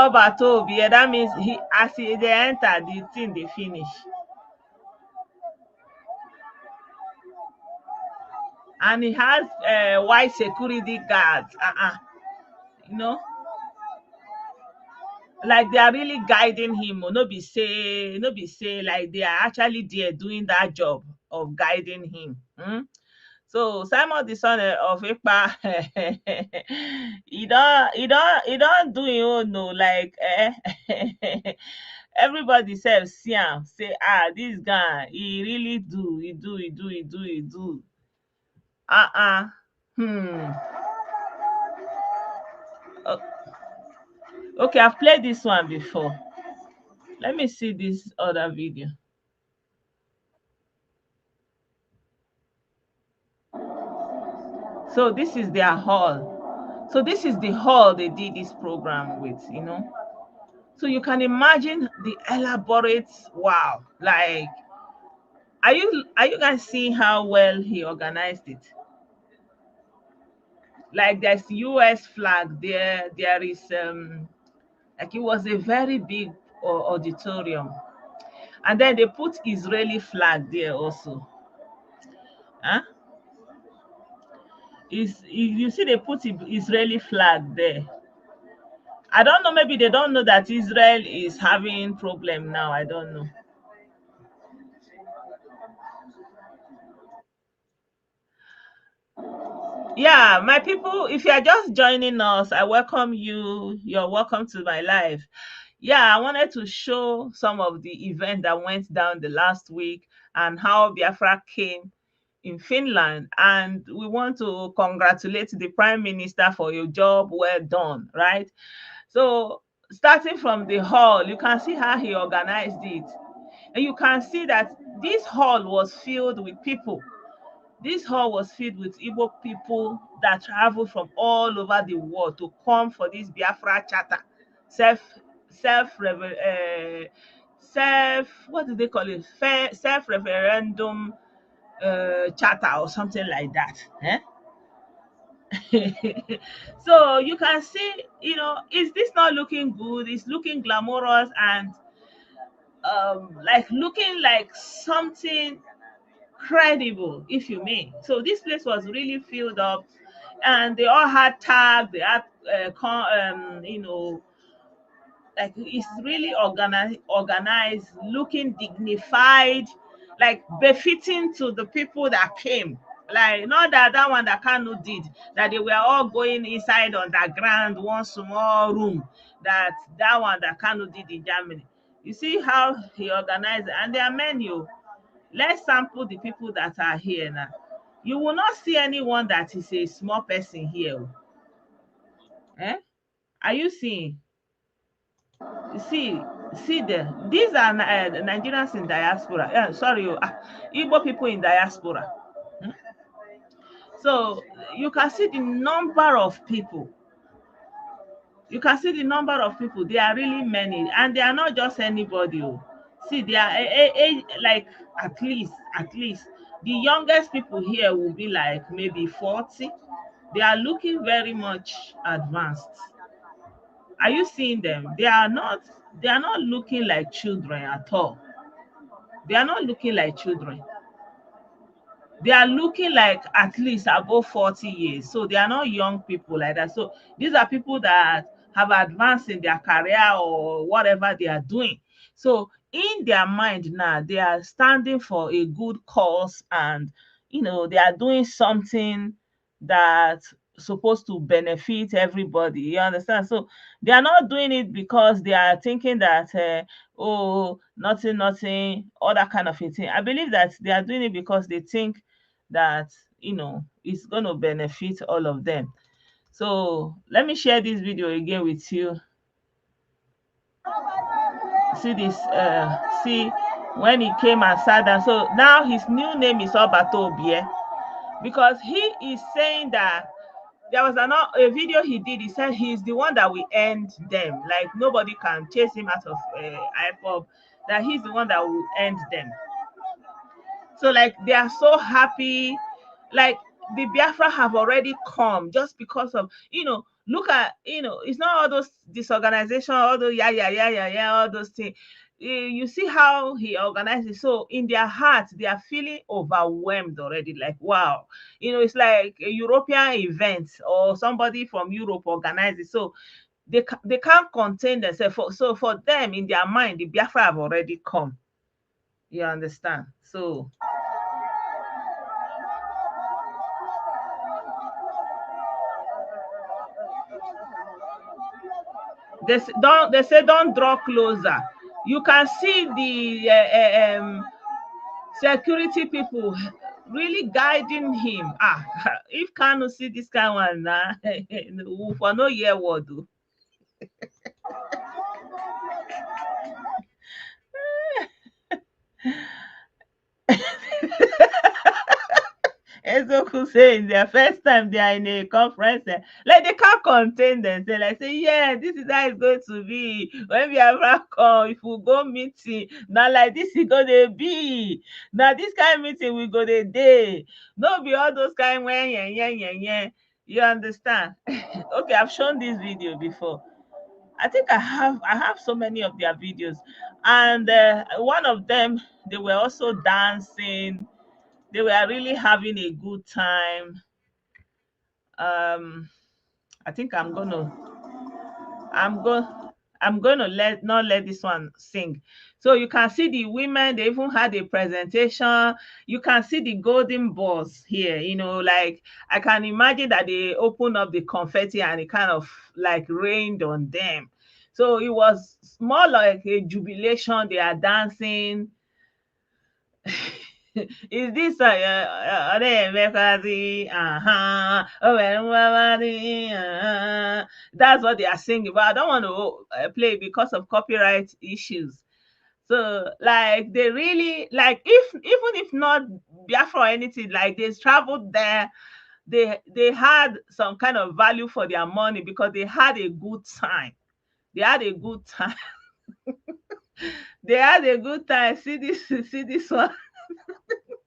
Obatobie. Yeah, that means he as they enter, the thing they finish. And he has white security guards. You know, like they are really guiding him. No be say, like they are actually there doing that job of guiding him. So Simon the son of Ekpa, he don't do him own no like everybody self see am say this guy he really do he do. Uh-uh. Hmm. O- Okay, I've played this one before. Let me see this other video. So this is their hall. So this is the hall they did this program with. So you can imagine the elaborate, wow. Like, are you guys seeing how well he organized it? Like there's US flag there. There is like it was a very big auditorium. And then they put Israeli flag there also. Huh? Is you see they put Israeli flag there. I don't know, maybe they don't know that Israel is having problem now. I don't know. Yeah, my people, if you are just joining us, I welcome you. You're welcome to my live. Yeah, I wanted to show some of the event that went down the last week and how Biafra came in Finland. And we want to congratulate the Prime Minister for your job well done, right? So, starting from the hall, you can see how he organized it. And you can see that this hall was filled with people. This hall was filled with Igbo people that traveled from all over the world to come for this Biafra charter, self, self, self, what do they call it? Self referendum charter or something like that. So you can see, is this not looking good? It's looking glamorous and like looking like something credible, if you may. So this place was really filled up, and they all had tags. They had, like it's really organized, looking dignified, like befitting to the people that came. Like not that one that Kanu did, that they were all going inside underground, one small room. That one that Kanu did in Germany. You see how he organized, and their menu. Let's sample the people that are here now. You will not see anyone that is a small person here. Eh? Are you seeing? See, see there. These are Nigerians in diaspora. Sorry, Igbo people in diaspora. Hmm? So you can see the number of people. You can see the number of people. There are really many, and they are not just anybody. See, they are like at least the youngest people here will be like maybe 40. They are looking very much advanced. Are you seeing them? They are not looking like children at all. They are not looking like children. They are looking like at least above 40 years. So they are not young people like that. So these are people that have advanced in their career or whatever they are doing. So in their mind now, they are standing for a good cause, and they are doing something that supposed to benefit everybody. You understand? So they are not doing it because they are thinking that oh, nothing, all that kind of a thing. I believe that they are doing it because they think that it's going to benefit all of them. So let me share this video again with you. See this, see when he came and sat down. So now his new name is Obatobie, because he is saying that there was a video he did. He said he's the one that will end them. Like nobody can chase him out of IPOB. That he's the one that will end them. So like they are so happy, like the Biafra have already come just because of Look at, it's not all those disorganization, all those yeah, all those things. You see how he organizes. So in their hearts, they are feeling overwhelmed already. Like, wow, it's like a European event or somebody from Europe organizes. So they can't contain themselves. So for them, in their mind, the Biafra have already come. You understand? So they say don't draw closer. You can see the security people really guiding him. If Kanu see this kind one now, for no year word. Ezoku saying their first time they are in a conference, like they can't contain themselves. Like say, yeah, this is how it's going to be. When we ever come, if we go meeting, now like this is gonna be. Now this kind of meeting we go the day. No be all those kind when yeah. You understand? Okay, I've shown this video before. I think I have so many of their videos, and one of them they were also dancing. They were really having a good time. Um, I think I'm going I'm going to not let this one sing. So you can see the women. They even had a presentation. You can see the golden balls here. Like I can imagine that they opened up the confetti and it kind of like rained on them. So it was more like a jubilation. They are dancing. Is this that's what they are singing, but I don't want to play because of copyright issues. So like they really like, if even if not Biafra or anything, like they traveled there, they had some kind of value for their money because they had a good time. They had a good time. They had a good time. See this one.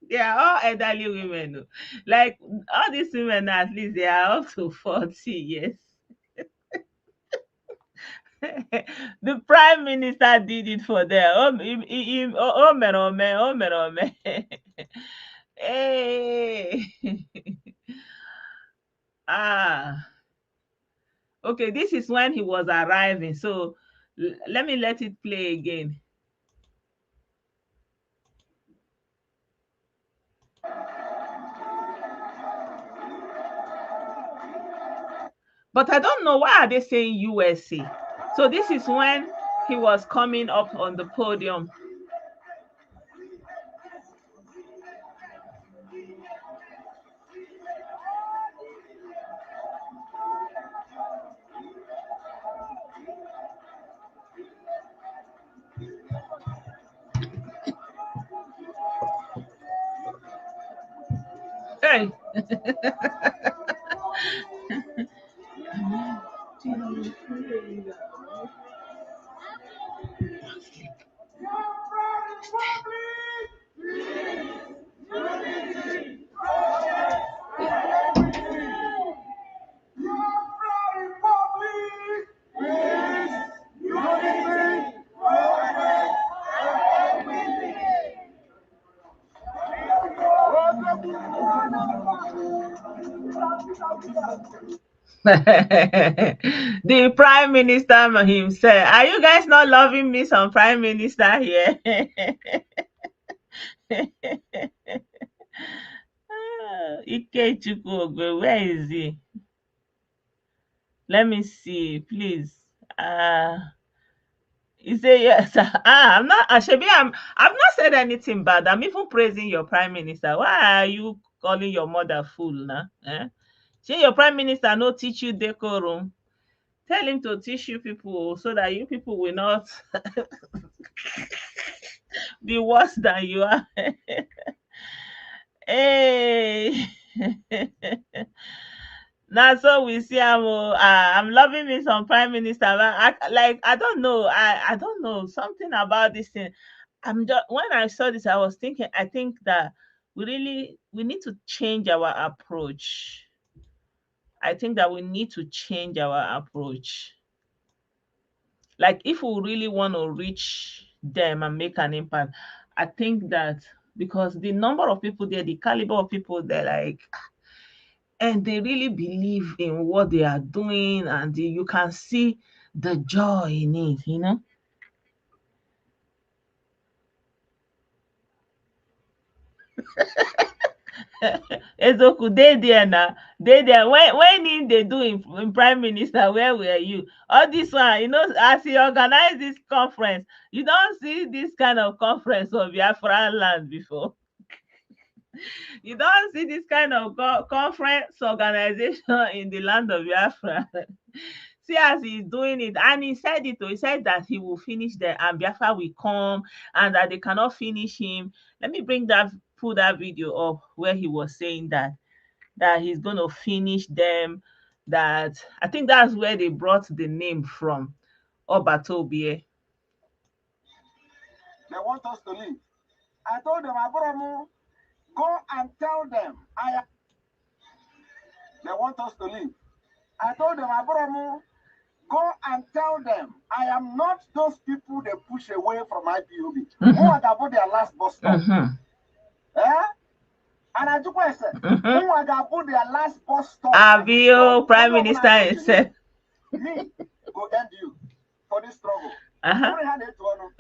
They are all elderly women. Oh. Like all these women, at least they are up to 40 years. The prime minister did it for them. Oh, man, oh, man, oh, man, oh, man. Hey. ah. Okay, this is when he was arriving. So let me let it play again. But I don't know why are they saying USA. So this is when he was coming up on the podium. Hey. The prime minister himself. Are you guys not loving me? Some prime minister here. Ikechukwu Ogwe, where is he? Let me see, please. He say yes. I'm not. Ashebi, I've not said anything bad. I'm even praising your prime minister. Why are you calling your mother fool now? Say your prime minister no teach you decorum. Tell him to teach you people so that you people will not be worse than you are. Hey. Now so we see I'm loving me some prime minister. I don't know. I don't know something about this thing. I'm just when I saw this, I was thinking. I think that we need to change our approach. I think that we need to change our approach. Like if we really want to reach them and make an impact, I think that because the number of people there, the caliber of people there, like, and they really believe in what they are doing, and you can see the joy in it, you know. Ezoku, they there now. They there. When they do in prime minister, where were you? All this one, you know, as he organized this conference, you don't see this kind of conference of Biafra land before. You don't see this kind of conference organization in the land of Biafra. See as he's doing it, and he said it. He said that he will finish there, and Biafra will come, and that they cannot finish him. Let me pull that video up where he was saying that he's going to finish them. That I think that's where they brought the name from, Obatobie. They want us to leave. I told them, Aboromu, go and tell them They want us to leave. I told them, Aboromu, go and tell them I am not those people they push away from IPOB. Who are about their last bus stop? Eh? And I took question, who are about their last bus stop? Avio, Prime Minister himself. Me go end you for this struggle.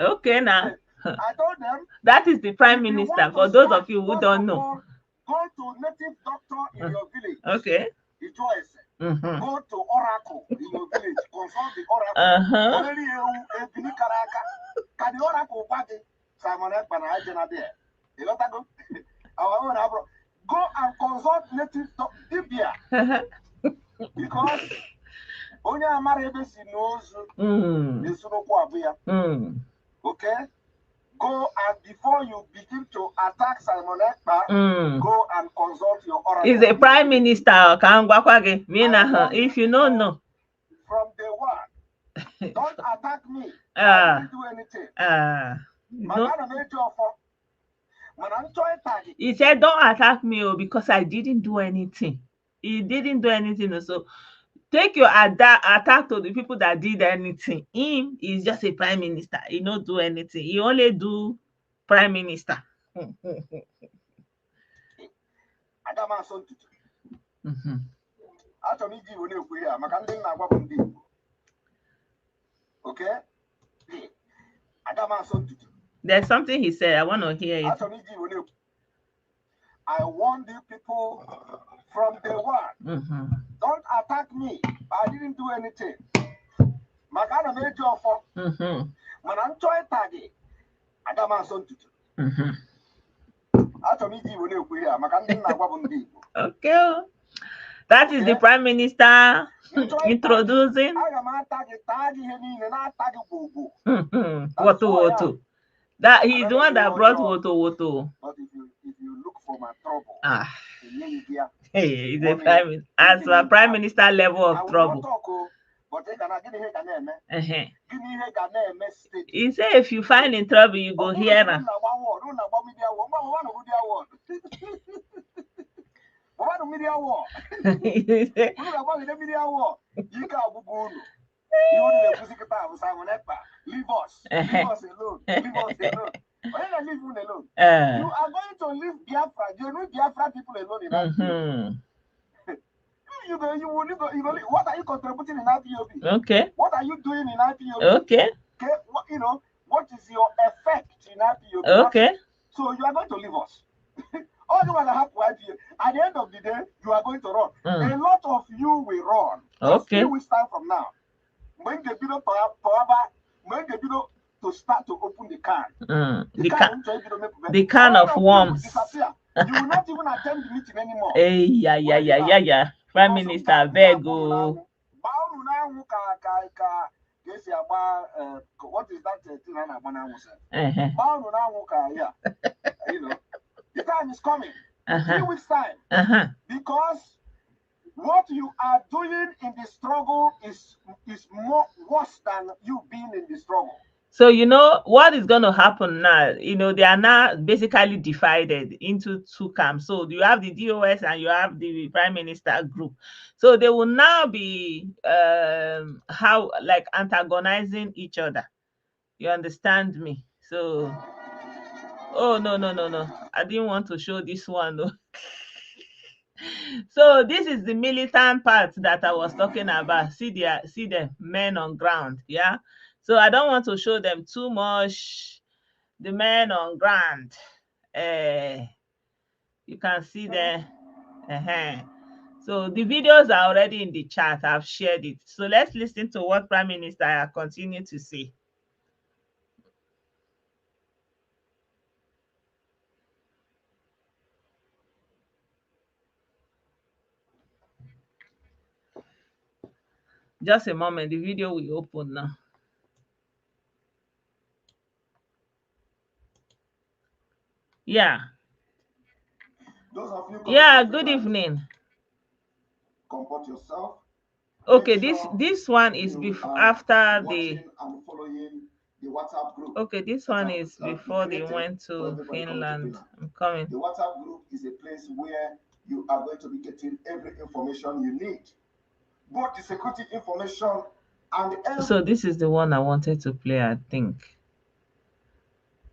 Okay, now. I told them that is the Prime Minister. For those of you who don't know, go to native doctor in your village. Okay. Go to Oracle in your village. Consult the Oracle. Can the Oracle party Simon Ekpana there? You know that go? Go and consult native Dibia. Because only Amarebesi knows the Sunokwabia. Okay? Go and before you begin to attack Simon Ekpa, go and consult your oracle. He's a prime minister. If you don't know. From day one, don't attack me. I didn't do anything. He said, don't attack me because I didn't do anything. He didn't do anything. So take your attack to the people that did anything. Him is just a prime minister. He don't do anything. He only do prime minister. Okay? There's something he said. I want to hear it. I warned you people from day one. Don't attack me. I didn't do anything. Magana made you for. When I'm trying to Adama son tutu. Okay. That is the Prime Minister introducing. Woto. That he's the one that brought Woto. But if you look for my trouble, hey, he's a Prime Minister level of trouble. He said if you find in trouble, you go here now. Leave us alone. Leave us alone. Why not leave them alone? You are going to leave Biafra. You know Biafra people alone in you will leave. What are you contributing in IPOB? Okay. What are you doing in IPOB? Okay. Okay. What is your effect in IPOB? Okay. So you are going to leave us. All you want to have to IPOB. At the end of the day, you are going to run. A lot of you will run. Okay. We start from now. When the video to start to open the can. The can of worms. You will not even attend the meeting anymore. Hey, yeah. Prime Minister, Bego. What is that thing? The time is coming. 3 weeks time. Because what you are doing in the struggle is more worse than you being in the struggle. So, you know, what is going to happen now? You know, they are now basically divided into two camps. So you have the DOS and you have the Prime Minister group. So they will now be how like antagonizing each other. You understand me? So, oh, no, no, no, no. I didn't want to show this one, though. So this is the militant part that I was talking about. See the men on ground, yeah. So I don't want to show them too much. The men on ground, you can see there. So the videos are already in the chat. I've shared it. So let's listen to what Prime Minister continue to say. Just a moment. The video will open now. Yeah. Yeah, good evening. Comport yourself. Okay, this one is before after the WhatsApp group. Okay, this one is before they went to Finland. I'm coming. The WhatsApp group is a place where you are going to be getting every information you need, both the security information and so this is the one I wanted to play, I think.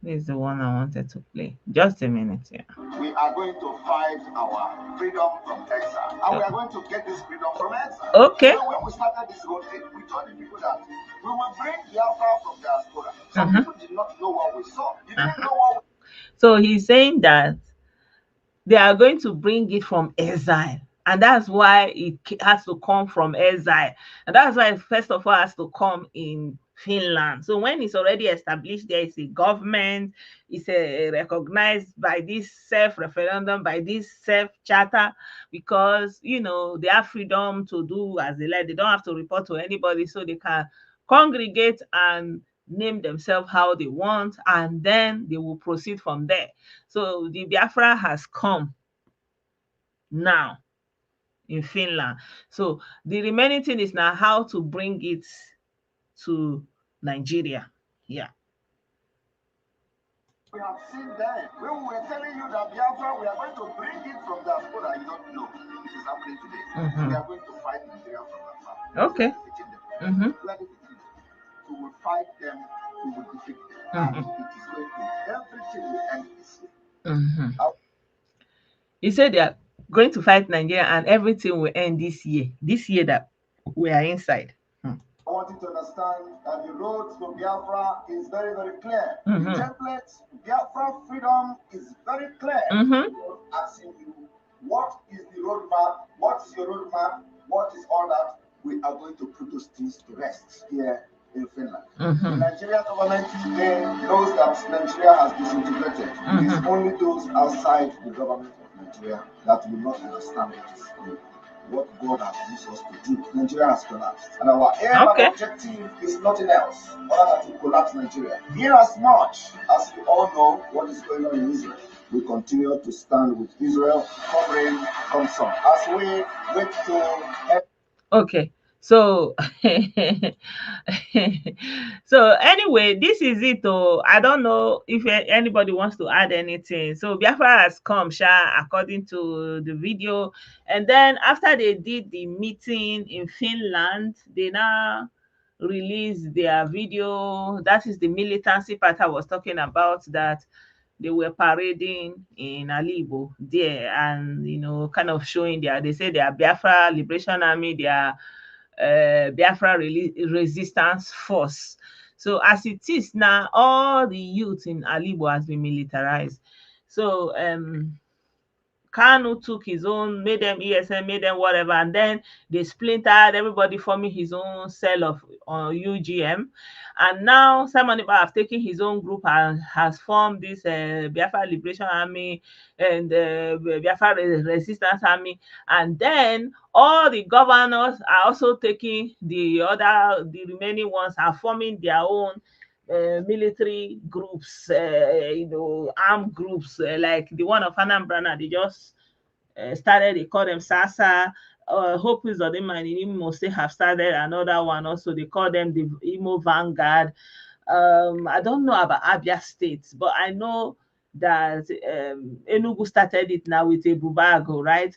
This is the one I wanted to play. Just a minute, yeah. We are going to fight our freedom from exile. And we are going to get this freedom from exile. Okay. So when we started this whole thing, we told the people that we will bring Biafra from diaspora. Some people did not know what we saw. You didn't know what So he's saying that they are going to bring it from exile. And that's why it has to come from exile. And that's why it first of all has to come in Finland. So when it's already established, there is a government, it's recognized by this self-referendum, by this self-charter, because, you know, they have freedom to do as they like. They don't have to report to anybody, so they can congregate and name themselves how they want, and then they will proceed from there. So the Biafra has come now in Finland. So the remaining thing is now how to bring it to Nigeria. Yeah. we have seen that. When we were telling you that Biafra, we are going to bring it from diaspora, you don't know. It is happening today. We are going to fight Nigeria from afar. Okay. We are defeating them. We will fight them, we will defeat them. And it is going to everything will end this year. He said they are going to fight Nigeria and everything will end this year that we are inside. I want you to understand that the road to Biafra is very, very clear. The template, Biafra freedom is very clear. Asking you, what is the roadmap? What is your roadmap? What is all that? We are going to put those things to rest here in Finland. The Nigerian government today knows that Nigeria has disintegrated. It is only those outside the government of Nigeria that will not understand what God has used us to do. Nigeria has collapsed. And our aim and objective is nothing else other than to collapse Nigeria. In as much as we all know what is going on in Israel, we continue to stand with Israel, come rain, come sun. As we wait to... Okay. So so anyway, this is it. Oh, I don't know if anybody wants to add anything. So Biafra has come, according to the video, and then after they did the meeting in Finland, they now released their video. That is the militancy part I was talking about, that they were parading in Alibo there, and you know, kind of showing they say they are Biafra Liberation Army, they are Biafra resistance force. So as it is now, all the youth in Alibo has been militarized. So Kanu took his own, made them ESN, made them whatever, and then they splintered, everybody forming his own cell of UGM. And now Simon Ekpa have taken his own group and has formed this Biafra Liberation Army and Biafra Resistance Army. And then all the governors are also taking the remaining ones are forming their own military groups, armed groups, like the one of Anambra. They just started, they call them SASA. Hope is on the man in Imo State have started another one also. They call them the Imo Vanguard. I don't know about Abia State, but I know that Enugu started it now with Ebubago, right?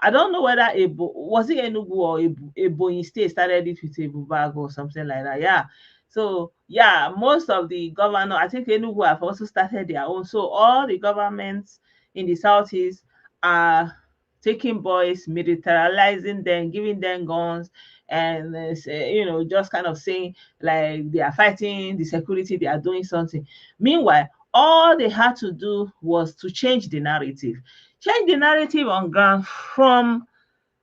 I don't know whether was it Enugu or Ebonyi State started it with Ebubago or something like that. Yeah. So yeah, most of the governor, I think Enugu have also started their own. So all the governments in the southeast are taking boys, militarizing them, giving them guns, and just kind of saying like they are fighting the security, they are doing something. Meanwhile, all they had to do was to change the narrative on ground from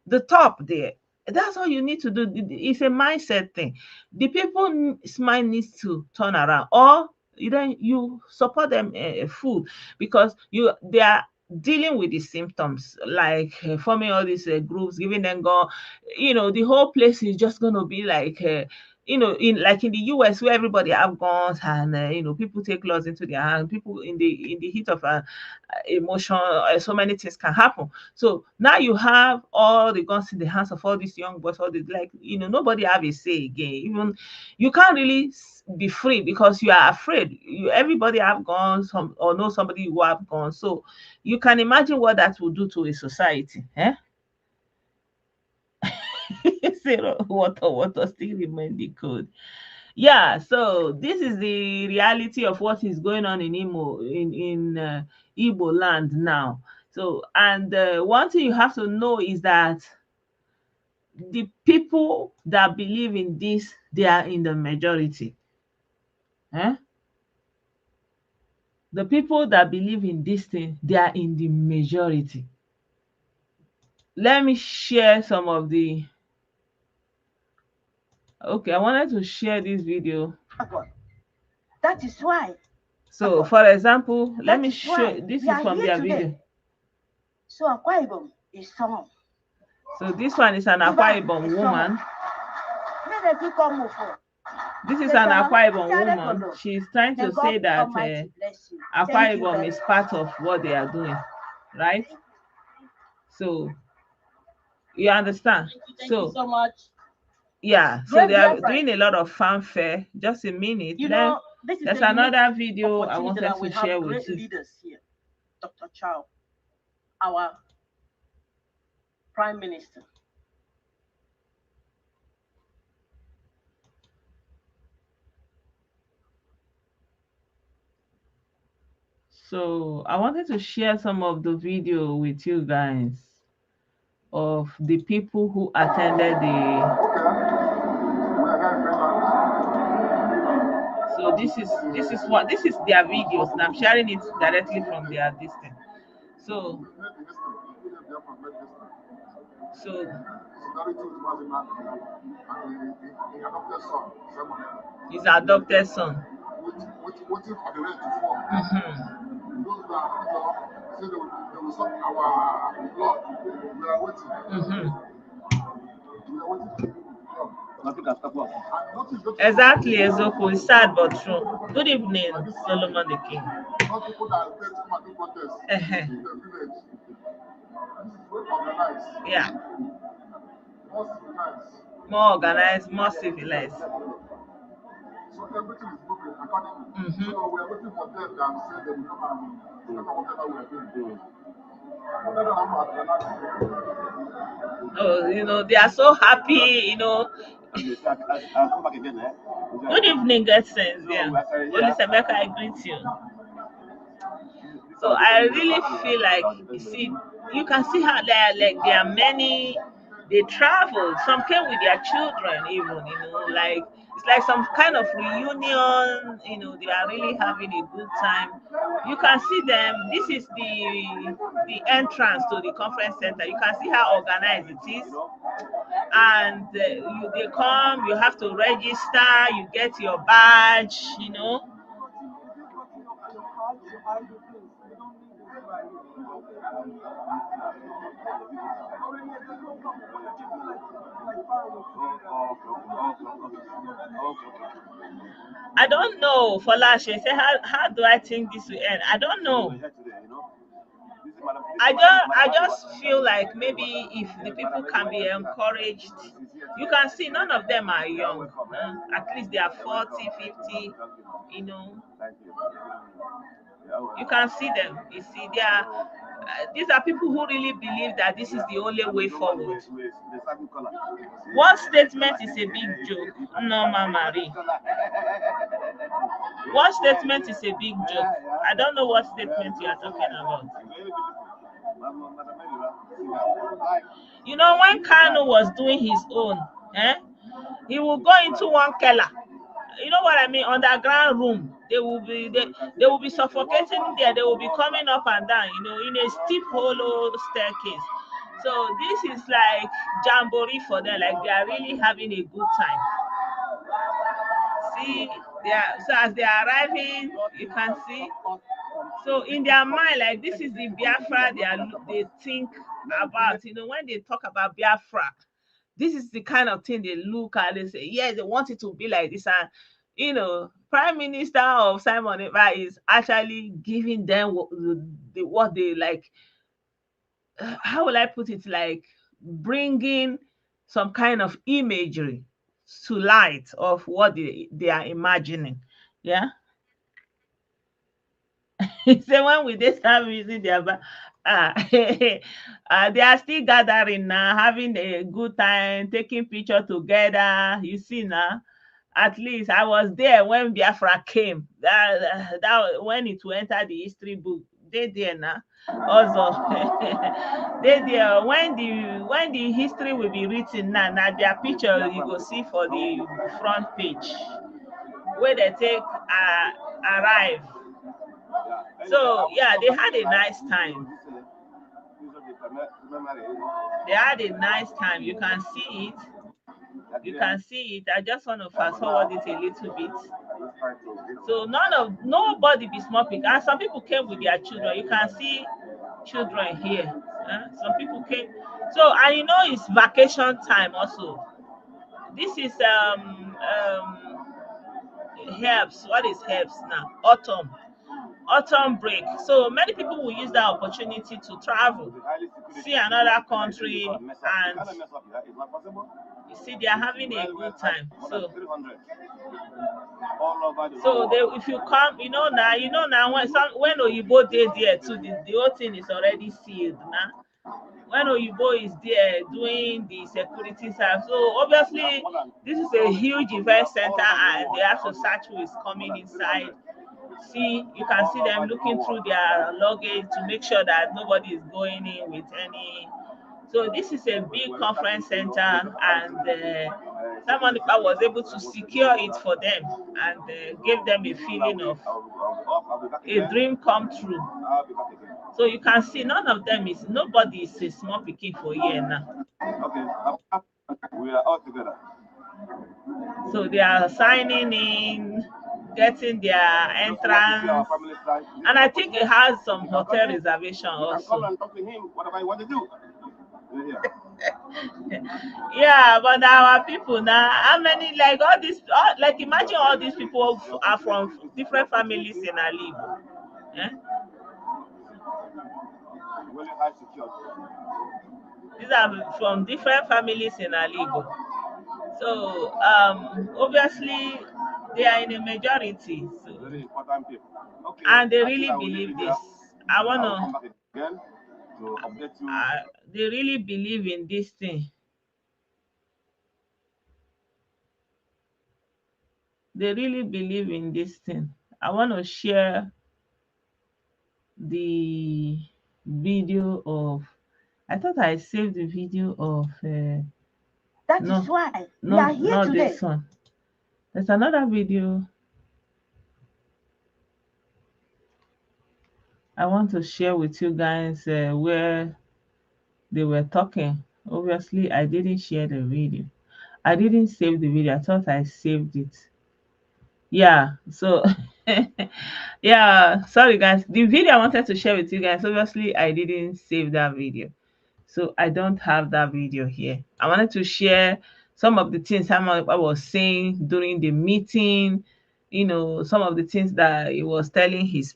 the top there. That's all you need to do. It's a mindset thing. The people's mind needs to turn around, or you support them full, because they are dealing with the symptoms, like forming all these groups, giving them go. The whole place is just going to be like in the US, where everybody have guns, and people take laws into their hands. People in the heat of emotion, so many things can happen. So now you have all the guns in the hands of all these young boys, all the, like, nobody have a say again. Even you can't really be free because you are afraid. Everybody have guns, or know somebody who have guns. So you can imagine what that will do to a society. Zero water still remain the code. Yeah, so this is the reality of what is going on in Igbo land now. So, and one thing you have to know is that the people that believe in this, they are in the majority. Eh? The people that believe in this thing, they are in the majority. Let me share some of the. Okay, I wanted to share this video. That is why. So, for example, let me show. This is from their video. So Akwa Ibom is someone. So this one is an Akwa Ibom woman. This is an Akwa Ibom woman. She's trying to say that Akwa Ibom is part of what they are doing, right? So you understand? Thank you so much. Yeah, so they are doing a lot of fanfare. Just a minute. There's another video I wanted to share with you. Leaders here. Dr. Chow, our Prime Minister. So I wanted to share some of the video with you guys of the people who attended the. So this is their videos, and I'm sharing it directly from their distance. So his adopted son. Exactly, Ezoko. It's sad but true. Good evening, Solomon the King. Yeah. More organized, more civilized. So everything is moving accordingly. So we are waiting for them that say they will come and whatever we are doing. Oh, they are so happy, I'll come back again, eh? Good evening, good sense. Yeah. Holy Semeka, I greet you. So I really feel like, you can see how there are many. They travel. Some came with their children, even. Like it's like some kind of reunion. They are really having a good time. You can see them. This is the entrance to the conference center. You can see how organized it is. And they come. You have to register. You get your badge. I don't know. For last year, say how do I think this will end? I don't know. I just feel like maybe if the people can be encouraged You can see none of them are young. At least they are 40, 50, you know. You can see them. You see, they are. These are people who really believe that this is the only way forward. One statement is a big joke. No, Marie. One statement is a big joke. I don't know what statement you are talking about. You know, when Kano was doing his own, he will go into one keller. You know what I mean? Underground room. They will be suffocating there. They will be coming up and down, you know, in a steep hollow staircase. So this is like jamboree for them. Like they are really having a good time. See, so as they are arriving, you can see. So in their mind, like this is the Biafra they think about. You know, when they talk about Biafra, this is the kind of thing they look at. They say, yeah, they want it to be like this. And you know, Prime Minister of Simon Eva is actually giving them what they like. How will I put it? Like bringing some kind of imagery to light of what they are imagining. Yeah. So when we they start using their they are still gathering now, having a good time, taking picture together. You see now, at least I was there when Biafra came. That when it will enter the history book. They there now. Also, they there when the history will be written now. Now their picture you go see for the front page where they take arrive. So yeah, they had a nice time. They had a nice time. You can see it. You can see it. I just want to fast forward it a little bit. So nobody be smoking. And some people came with their children. You can see children here. Some people came. So and you know it's vacation time also. This is herbs. What is herbs now? Autumn break. So many people will use that opportunity to travel, see another country, and you see they are having a good time. So if you come, you know now when Oyibo dey there too, the whole thing is already sealed now. When Oyibo is there doing the security stuff, so obviously this is a huge event center, and they have to search who is coming inside. See, you can see them looking through their luggage to make sure that nobody is going in with any. So this is a big conference center, and someone was able to secure it for them and gave them a feeling of a dream come true. So you can see nobody is a small picking for here now. Okay, we are all together. So they are signing in, getting their entrance, and I think it has some hotel reservation also. Come and talk to him, whatever you want to do. Yeah, but our people now, how many like like imagine all these people are from different families in Alibo. These are from different families in Alibo. So obviously they are in a majority. So. Very important people. Okay. And they really believe this. I wanna to update you. They really believe in this thing. They really believe in this thing. I want to share the video of. I thought I saved the video of. That is why we are here not today. This one. There's another video I want to share with you guys where they were talking. Obviously, I didn't share the video. I didn't save the video. I thought I saved it. Yeah, so yeah, sorry guys. The video I wanted to share with you guys, obviously I didn't save that video. So I don't have that video here. I wanted to share some of the things I was saying during the meeting, you know, some of the things that he was telling his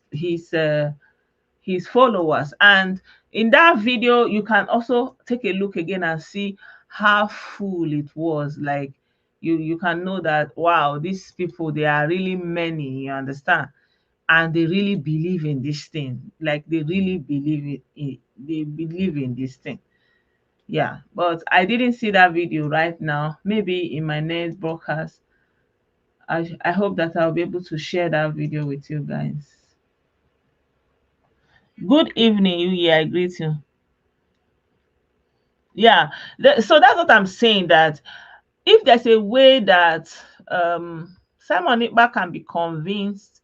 followers. And in that video, you can also take a look again and see how full it was. Like you can know that wow, these people, they are really many, you understand, and they really believe in this thing. Like they really believe they believe in this thing. Yeah, but I didn't see that video right now. Maybe in my next broadcast, I hope that I'll be able to share that video with you guys. Good evening, you. Yeah, I greet you. Yeah, so that's what I'm saying, that if there's a way that Simon Ikpa can be convinced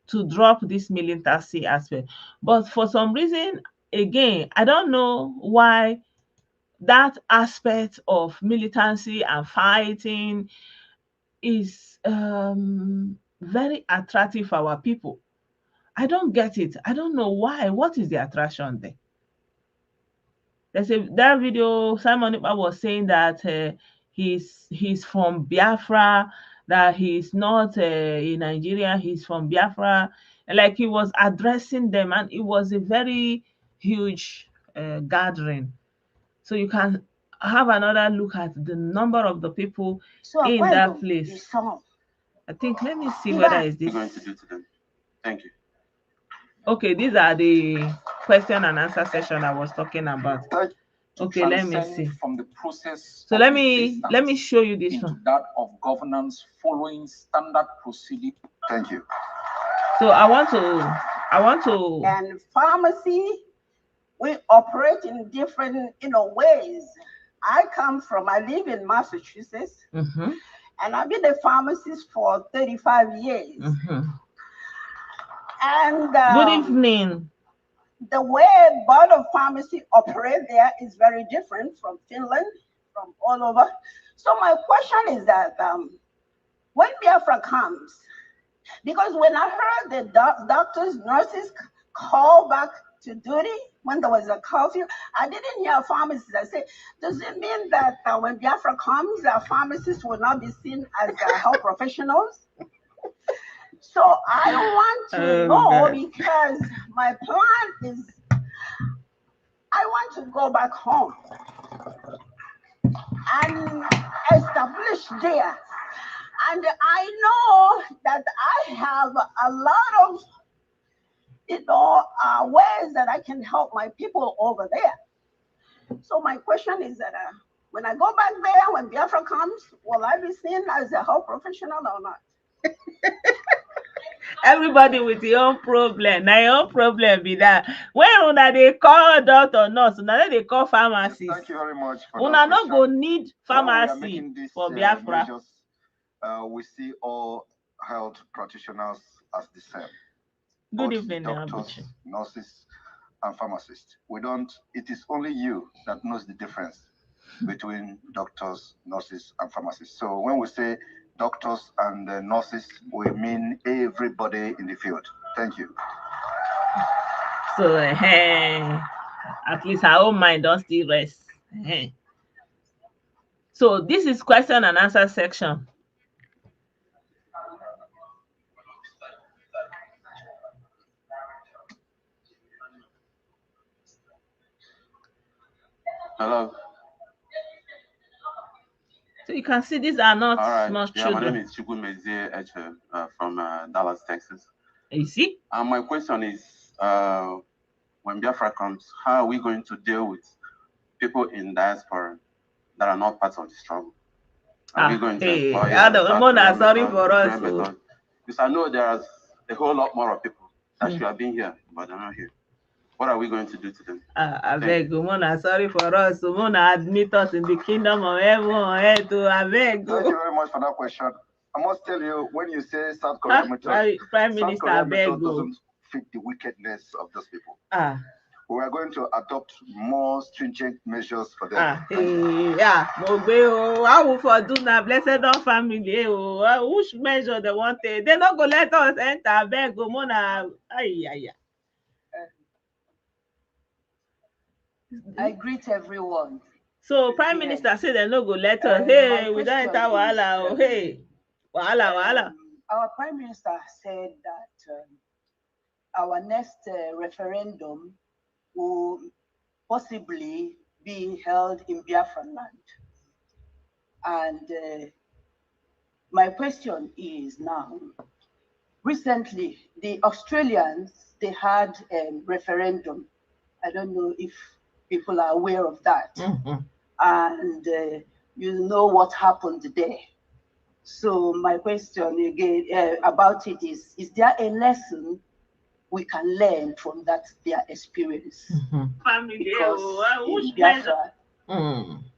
to drop this militancy aspect, but for some reason, again, I don't know why that aspect of militancy and fighting is very attractive for our people. I don't get it. I don't know why. What is the attraction there? There's that video. Simon Ipa was saying that he's from Biafra, that he's not in Nigeria, he's from Biafra, and like he was addressing them, and it was a very huge gathering. So you can have another look at the number of the people in that place. I think, let me see whether is this. Going to do to them. Thank you. Okay, these are the question and answer session I was talking about. Okay, let me see. From the process, so let me show you this into one. That of governance following standard procedure. Thank you. So I want to. And pharmacy, we operate in different ways. I live in Massachusetts, and I've been a pharmacist for 35 years. And good evening. The way board of pharmacy operate there is very different from Finland, from all over. So my question is that when Biafra comes, because when I heard the doctors, nurses call back to duty when there was a curfew, I didn't hear pharmacists. I said, does it mean that when Biafra comes, pharmacists will not be seen as health professionals? So I want to know, because my plan is I want to go back home and establish there. And I know that I have a lot of ways that I can help my people over there. So my question is that when I go back there, when Biafra comes, will I be seen as a health professional or not? Everybody with your own problem. Now your own problem be that when they call doctor, nurse, now they call pharmacy. Thank you very much. Una not go need pharmacy for Biafra. We see all health practitioners as the same. Good evening, doctors, nurses, and pharmacists. We don't. It is only you that knows the difference between doctors, nurses, and pharmacists. So when we say doctors and nurses, we mean everybody in the field. Thank you. So at least our own mind don't still rest. So this is question and answer section. Hello. So you can see these are not small children. My name is Chukwumezie from Dallas, Texas. You see? And my question is, when Biafra comes, how are we going to deal with people in diaspora that are not part of the struggle? Are we going to employ sorry for us. Because I know there's a whole lot more of people that should have been here, but they're not here. What are we going to do to them? I beg, Mona, sorry for us. Mona, admit us in the kingdom of heaven. I beg. Thank you very much for that question. I must tell you, when you say South Korea Prime Minister, I beg, doesn't fit the wickedness of those people. We are going to adopt more stringent measures for them. I will for do now. Blessed on family. Which measure they want? They're not gonna let us enter. Beg, Mona. I greet everyone. So Prime Minister said they're not gonna let us. Hey, we don't enter wahala. Hey, wahala. Our Prime Minister said that our next referendum will possibly be held in Biafra land. And my question is now, recently, the Australians, they had a referendum. I don't know if people are aware of that. And you know what happened there. So my question again about it is there a lesson we can learn from that, their experience? Because in Biafra,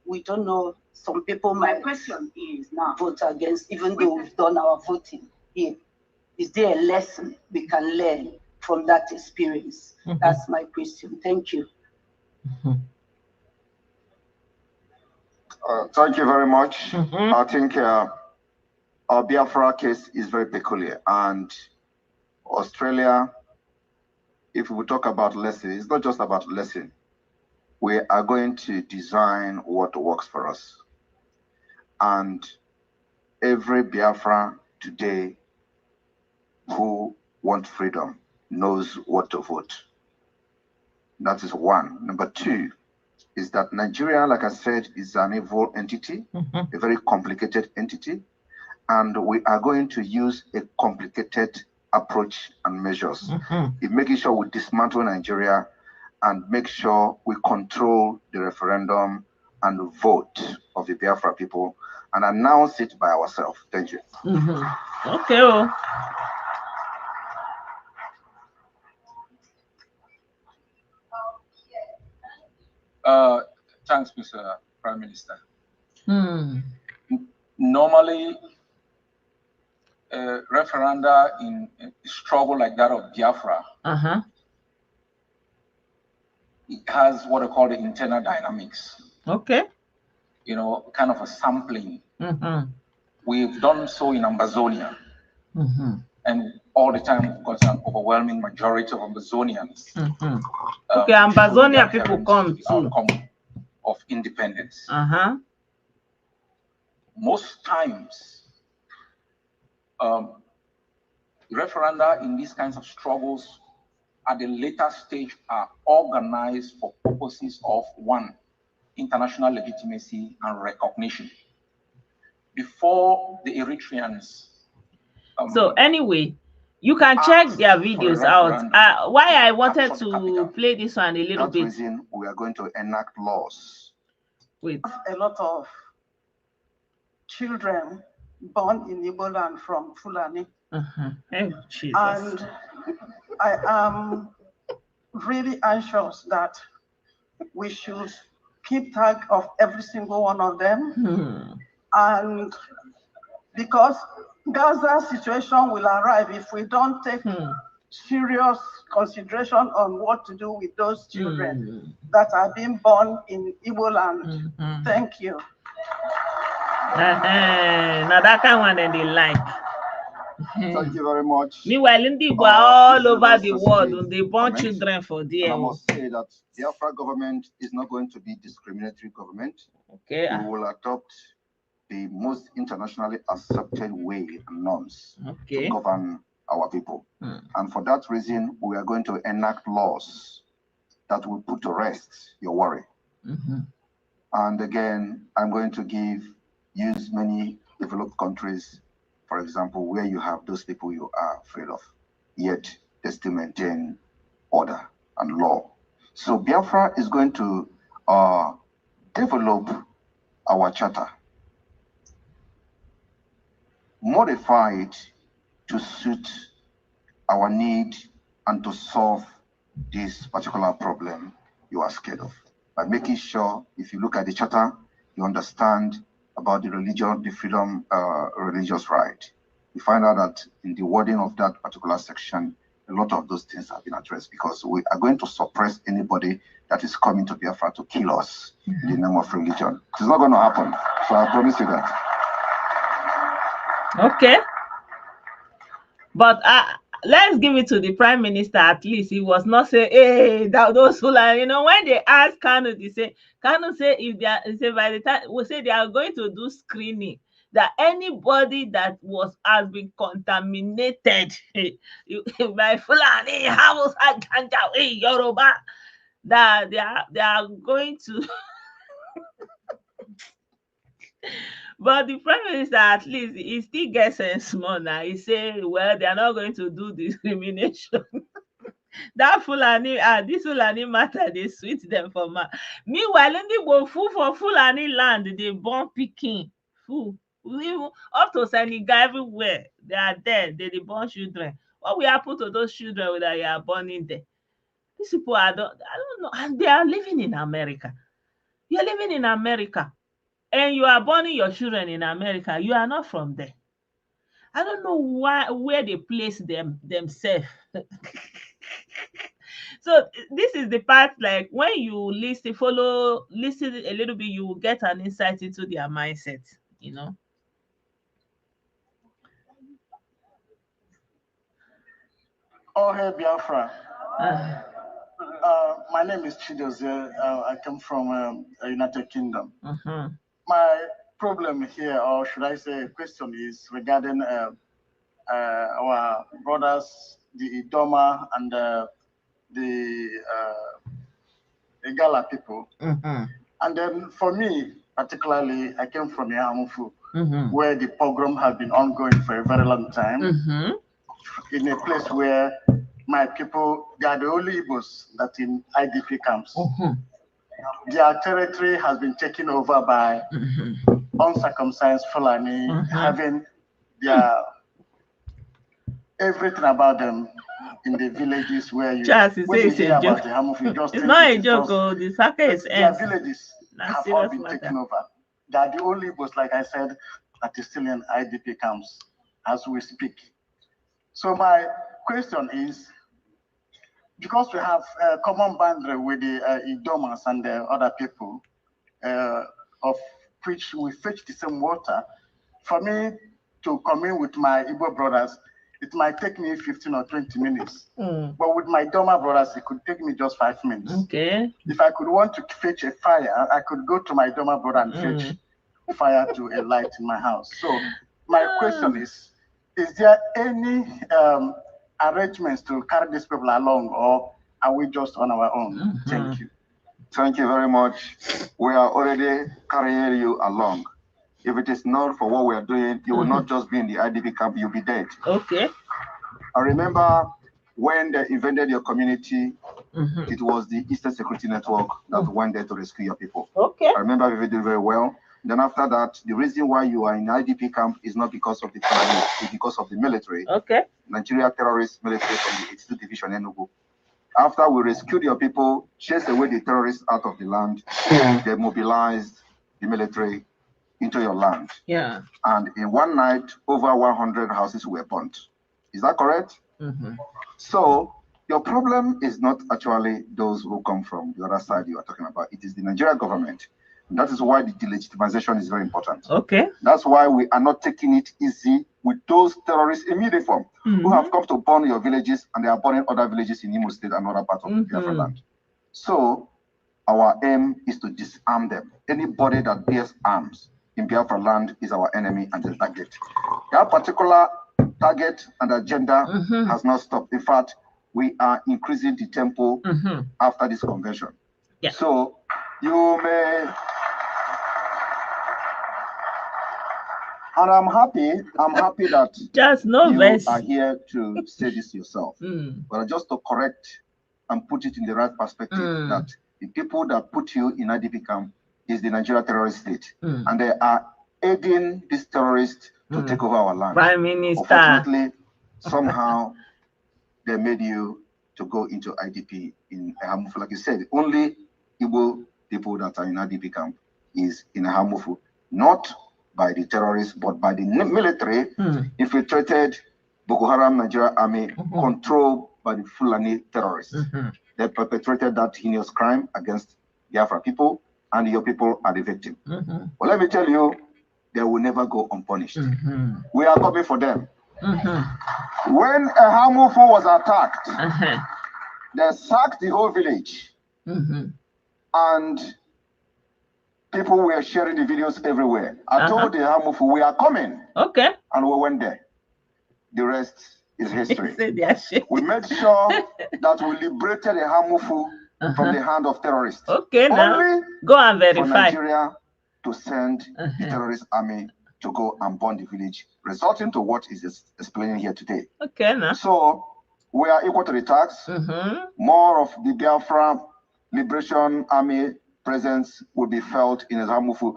we don't know, some people might vote against, even though we've done our voting here. Is there a lesson we can learn from that experience? That's my question. Thank you. Thank you very much. I think our Biafra case is very peculiar, and Australia, if we talk about lesson, it's not just about lesson. We are going to design what works for us. And every Biafra today who wants freedom knows what to vote. That is one. Number two is that Nigeria, like I said, is an evil entity, a very complicated entity. And we are going to use a complicated approach and measures in making sure we dismantle Nigeria and make sure we control the referendum and the vote of the Biafra people and announce it by ourselves. Thank you. Okay. Well. Thanks, Mr. Prime Minister. Normally, a referenda in a struggle like that of Biafra, it has what I call the internal dynamics. Okay. You know, kind of a sampling. We've done so in Amazonia. And all the time, we've got an overwhelming majority of Amazonians. Okay, Amazonia people come to the outcome of independence. Most times, referenda in these kinds of struggles at the later stage are organized for purposes of one, international legitimacy and recognition. Before the Eritreans. So anyway, you can check their videos out. Why I wanted to play this one a little bit. That's the reason we are going to enact laws. Wait. A lot of children born in Igbo land from Fulani. Oh, Jesus. And I am really anxious that we should keep track of every single one of them. And because Gaza situation will arrive if we don't take serious consideration on what to do with those children that are being born in Igbo land. Thank you. Now that kind of one they like. Thank you very much. Meanwhile, in the all over the world, they born children for them. I must say that the Biafra government is not going to be discriminatory government. Okay. We will adopt the most internationally accepted way and norms to govern our people. And for that reason, we are going to enact laws that will put to rest your worry. And again, I'm going to use many developed countries, for example, where you have those people you are afraid of, yet they still maintain order and law. So Biafra is going to develop our charter, modify it to suit our need and to solve this particular problem you are scared of. By making sure, if you look at the charter, you understand about the religion, the freedom, religious right. You find out that in the wording of that particular section, a lot of those things have been addressed because we are going to suppress anybody that is coming to Biafra to kill us in the name of religion. It's not going to happen. So I promise you that. Okay. But let's give it to the Prime Minister. At least he was not saying, hey, those who are, when they ask Kanu, they say, Kanu say if they are, say by the time we say they are going to do screening, that anybody that has been contaminated by Fulani, Hausa, Ganja, Yoruba, that they are going to But the Prime Minister, at least, he still gets sense small now. He say, well, they are not going to do discrimination. That Fulani, this Fulani matter, they sweet them for ma. Meanwhile, in the go full for Fulani land, they born picking. Full. Even up to Senegal, everywhere. They are there. They born children. What will happen to those children that you are born in there? These people I don't know. And they are living in America. You're living in America. And you are born your children in America. You are not from there. I don't know where they place themselves. So this is the part, like when you listen a little bit, you will get an insight into their mindset, you know. Oh, hey, Biafra. Uh, My name is Chidozie. I come from United Kingdom. uh-huh. My problem here, or should I say, question is regarding our brothers, the Idoma and the Igala people. Uh-huh. And then for me, particularly, I came from Yamufu, Uh-huh. where the pogrom has been ongoing for a very long time, in a place where my people, they are the only Igbos that in IDP camps. Their territory has been taken over by uncircumcised Fulani, having their everything about them in the villages where you, when you hear about the Hamufu, you just it's think not a it is joke. just, The soccer is their villages have all been taken over. They are the only Igbos, like I said, that is still in IDP camps as we speak. So my question is, because we have a common boundary with the Idomas and the other people, of which we fetch the same water, for me to commune with my Igbo brothers, it might take me 15 or 20 minutes. But with my Doma brothers, it could take me just 5 minutes. Okay. If I could want to fetch a fire, I could go to my Doma brother and fetch fire to a light in my house. So my question is there any arrangements to carry these people along, or are we just on our own? Thank you. Thank you very much. We are already carrying you along. If it is not for what we are doing, you will not just be in the IDP camp, you'll be dead. Okay. I remember when they invaded your community, it was the Eastern Security Network that went there to rescue your people. Okay. I remember vividly very well. Then after that, the reason why you are in IDP camp is not because of the Fulani, it's because of the military. Okay. Nigeria terrorist military from the 82 Division Enugu. After we rescued your people, chased away the terrorists out of the land, they mobilized the military into your land. Yeah. And in one night, over 100 houses were burnt. Is that correct? So your problem is not actually those who come from the other side you are talking about. It is the Nigerian government. And that is why the delegitimization is very important. Okay. That's why we are not taking it easy with those terrorists in uniform who have come to burn your villages, and they are burning other villages in Imo State and other parts of Biafra land. So our aim is to disarm them. Anybody that bears arms in Biafra land is our enemy and the target. That particular target and agenda has not stopped. In fact, we are increasing the tempo after this convention. Yeah. So you may, and I'm happy that just no you are here to say this yourself. But just to correct and put it in the right perspective, that the people that put you in IDP camp is the Nigeria terrorist state, and they are aiding these terrorists to take over our land. Prime Minister. Unfortunately, somehow they made you to go into IDP in Hamufu. Like you said, only Igbo people that are in IDP camp is in Hamufu, not by the terrorists, but by the military infiltrated Boko Haram Nigeria army, controlled by the Fulani terrorists. They perpetrated that heinous crime against Biafra people, and your people are the victim. But let me tell you, they will never go unpunished. We are coming for them. When Hamufu was attacked, they sacked the whole village. And people were sharing the videos everywhere. I told the Hamufu, we are coming. Okay. And we went there. The rest is history. We made sure that we liberated the Hamufu from the hand of terrorists. Okay, now only go and for verify. Nigeria to send the terrorist army to go and burn the village, resulting to what is explaining here today. Okay, now. So we are equal to the tax. More of the Biafra Liberation Army presence will be felt in Ezamufu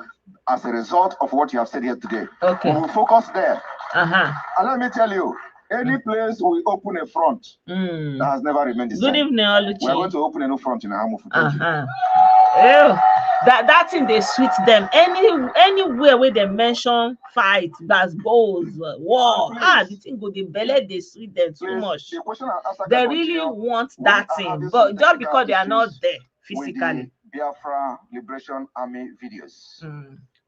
as a result of what you have said here today. Okay. We will focus there. And let me tell you, any place we open a front that has never remained the same. Good evening, Oluchi. We are going to open a new front in Ezamufu. Thank you. That thing they sweet them anywhere where they mention fight, that's goals, war. The thing go the belly they sweet them too much. They really want that thing, but just because they are not there physically. The Biafra Liberation Army videos.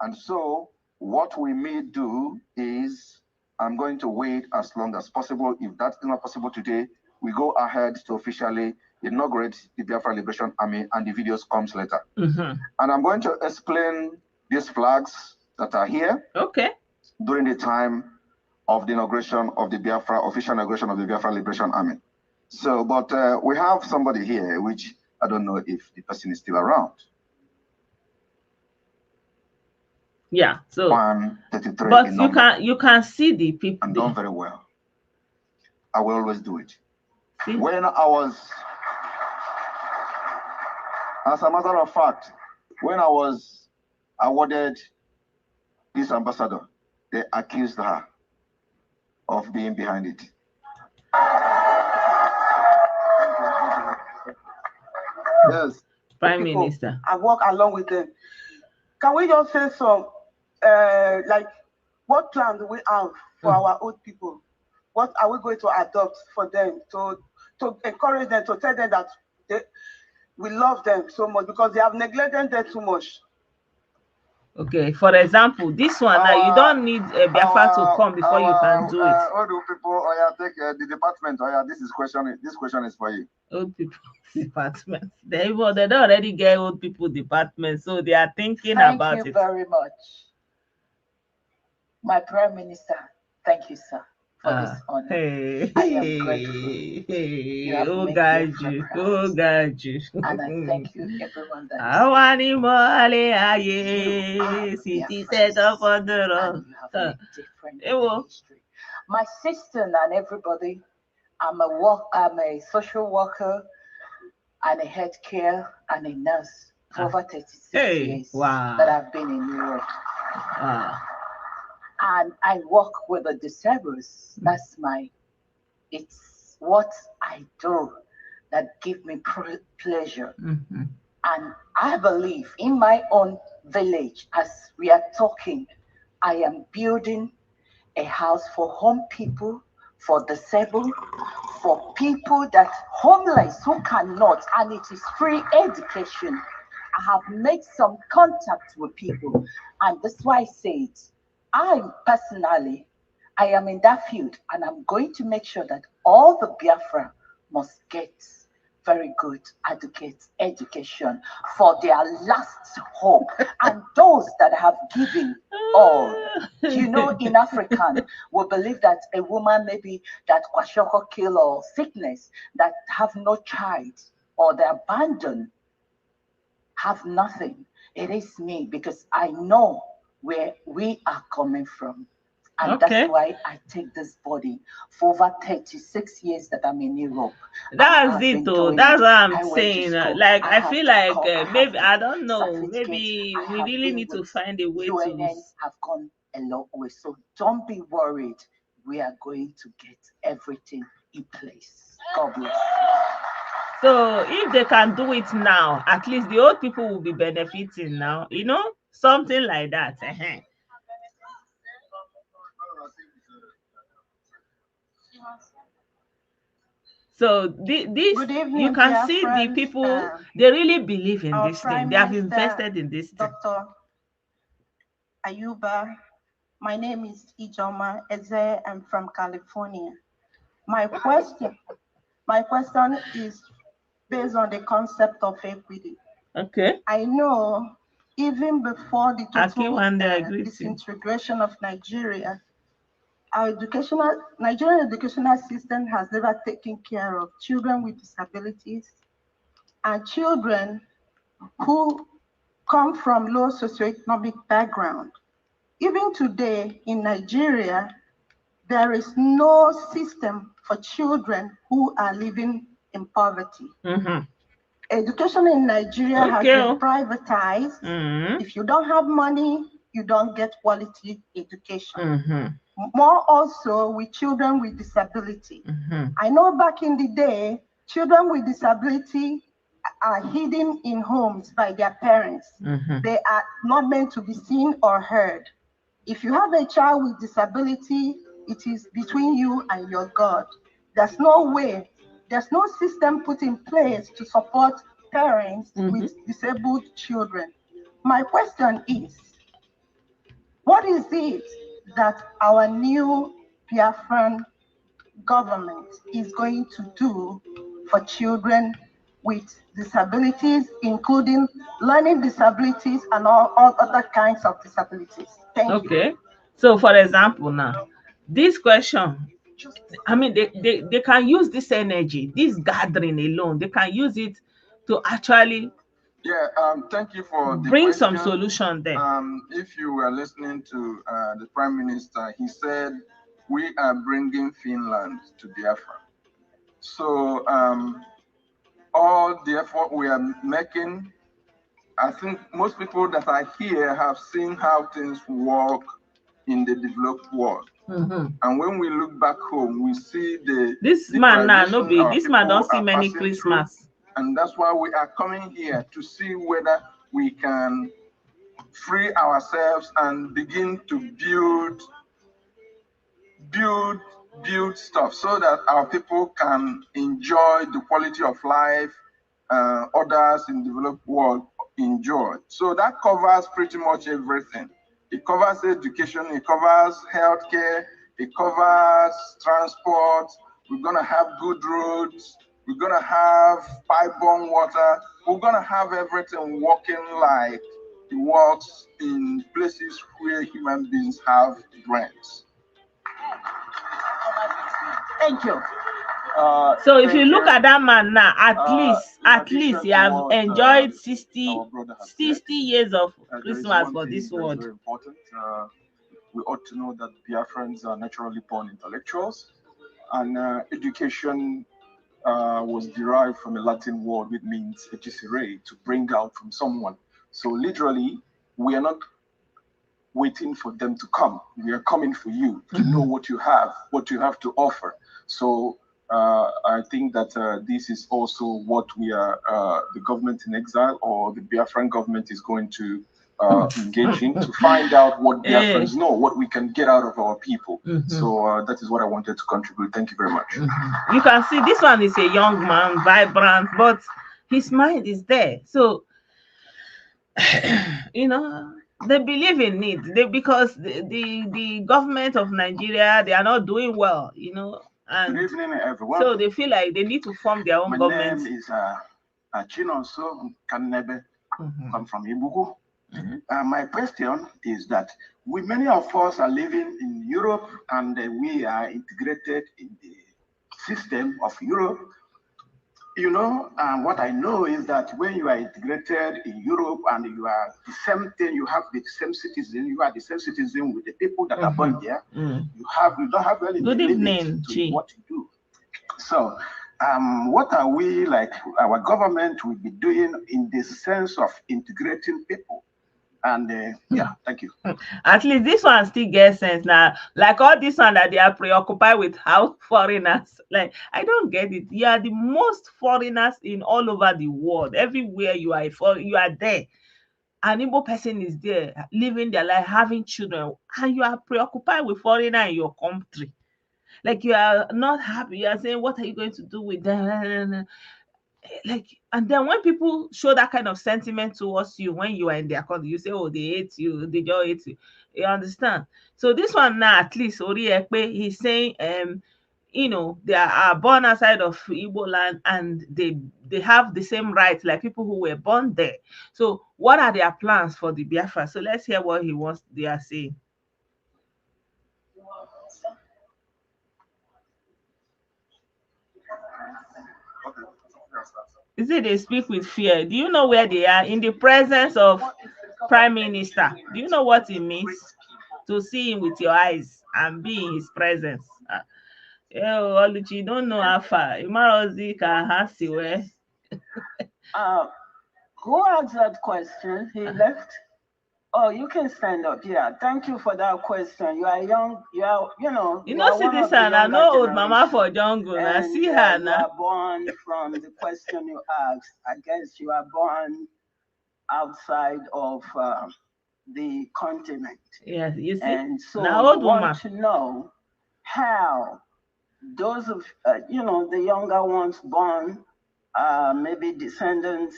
And so what we may do is I'm going to wait as long as possible. If that's not possible today, we go ahead to officially inaugurate the Biafra Liberation Army, and the videos comes later. And I'm going to explain these flags that are here. Okay. During the time of the inauguration of the Biafra, official inauguration of the Biafra Liberation Army. So, but we have somebody here, which I don't know if the person is still around. Yeah. So 133. But you can see the people. I'm done very well. I will always do it. See? When I was, as a matter of fact, when I was awarded this ambassador, they accused her of being behind it. Yes. Prime Minister. I work along with them. Can we just say some, like, what plan do we have for our old people? What are we going to adopt for them to encourage them, to tell them that we love them so much because they have neglected them too much? Okay, for example, this one now you don't need a Biafra to come before you can do it. Old people, take the department. This question is for you. Old people department. They don't already get old people department, so they are thinking about it. Thank you very much, my Prime Minister. Thank you, sir, for this honor. I am grateful. Oh God, you. And I thank you, everyone that city set up on the road. Different history. My sister and everybody, I'm a social worker and a healthcare and a nurse for over 36 years that I've been in Europe. And I work with the disabled. That's it's what I do that gives me pleasure. And I believe in my own village, as we are talking, I am building a house for home people, for disabled, for people that homeless who cannot, and it is free education. I have made some contact with people, and that's why I say it. I personally, I am in that field, and I'm going to make sure that all the Biafra must get very good education for their last hope. And those that have given all, you know, in African, we believe that a woman maybe that kwashoko kill or sickness, that have no child or they abandoned, have nothing. It is me, because I know where we are coming from. And that's why I take this body for over 36 years that I'm in Europe. That's it, though. That's what I'm saying. Like, I feel like maybe, I don't know, maybe we really need to find a way to. Have gone a long way. So don't be worried. We are going to get everything in place. God bless. So if they can do it now, at least the old people will be benefiting now, you know, something like that. So this you can see friends, the people they really believe in this thing. They have invested in this thing. Dr. Ayuba, my name is Ijoma Eze. I'm from California. My question is based on the concept of equity. Okay. I know even before the total disintegration of Nigeria, our Nigerian educational system has never taken care of children with disabilities and children who come from low socioeconomic background. Even today in Nigeria, there is no system for children who are living in poverty. Education in Nigeria has been privatized. If you don't have money, you don't get quality education. More also with children with disability. I know back in the day, children with disability are hidden in homes by their parents. They are not meant to be seen or heard. If you have a child with disability, it is between you and your God. There's no way, there's no system put in place to support parents with disabled children. My question is, what is it that our new Biafran government is going to do for children with disabilities, including learning disabilities and all other kinds of disabilities? Thank you. So for example now, this question, I mean, they can use this energy, this gathering alone, they can use it to actually thank you for the bring question. some solution there. If you were listening to the Prime Minister, he said we are bringing Finland to Biafra. So all the effort we are making, I think most people that are here have seen how things work in the developed world. And when we look back home, we see this man now, no be this man don't see many Christmas. Through, and that's why we are coming here to see whether we can free ourselves and begin to build stuff so that our people can enjoy the quality of life others in the developed world enjoy. So that covers pretty much everything. It covers education, it covers healthcare, it covers transport. We're gonna have good roads, we're gonna have pipe-borne water, we're gonna have everything working like it works in places where human beings have brains. Thank you. So if you look at that man now, at least he have enjoyed 60 years of Christmas for this world. Very important. We ought to know that Biafrans are naturally born intellectuals, and education was derived from a Latin word which means egisere, to bring out from someone. So literally, we are not waiting for them to come. We are coming for you to know what you have to offer. So I think that this is also what we are, the government in exile or the Biafran government is going to engage in to find out what Biafrans know, what we can get out of our people. So that is what I wanted to contribute. Thank you very much. You can see this one is a young man, vibrant, but his mind is there. So, you know, they believe in it because the government of Nigeria, they are not doing well, you know. And good evening, everyone. So they feel like they need to form their own government. My name is Chinonso Kanebe. I'm from Ibuku. My question is that many of us are living in Europe and we are integrated in the system of Europe. You know, what I know is that when you are integrated in Europe and you are the same thing, you have the same citizen, you are the same citizen with the people that are born there. You don't have any limit to what you do. So what are we, like our government will be doing in the sense of integrating people? And yeah, thank you. At least this one still gets sense now. Like all this one that they are preoccupied with how foreigners. Like, I don't get it. You are the most foreigners in all over the world. Everywhere you are, you are there. An Igbo person is there, living their life, having children, and you are preoccupied with foreigner in your country. Like, you are not happy. You are saying, what are you going to do with them? Like, and then when people show that kind of sentiment towards you when you are in their country, you say, oh, they hate you, they just hate you. You understand? So this one now, at least Oriekpe, he's saying you know, they are born outside of Igbo land and they have the same rights like people who were born there. So what are their plans for the Biafra? So let's hear what they are saying. You see, they speak with fear. Do you know where they are? In the presence of Prime Minister. Do you know what it means to see him with your eyes and be in his presence? Oluchi, don't know how far. Who asked that question? He left. Oh, you can stand up. Yeah, thank you for that question. You are young. You are, You know, see this one. I know old mama for jungle. I see her now. You are born from the question you asked. I guess you are born outside of the continent. Yes, you see. And so now, you want to know how those of the younger ones born, maybe descendants,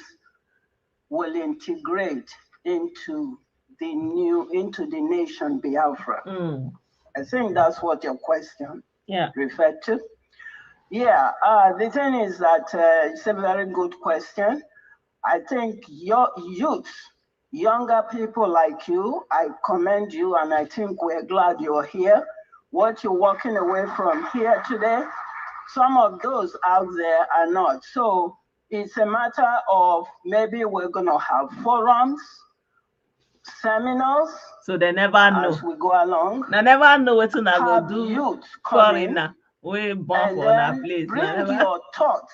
will integrate into the nation Biafra. I think that's what your question referred to. Yeah, the thing is that it's a very good question. I think your youth, younger people like you, I commend you, and I think we're glad you're here. What you're walking away from here today, some of those out there are not. So it's a matter of maybe we're going to have forums, seminars. So they never know. As we go along. They never know what to go do. Youth foreigner. We born for our place. Bring your thoughts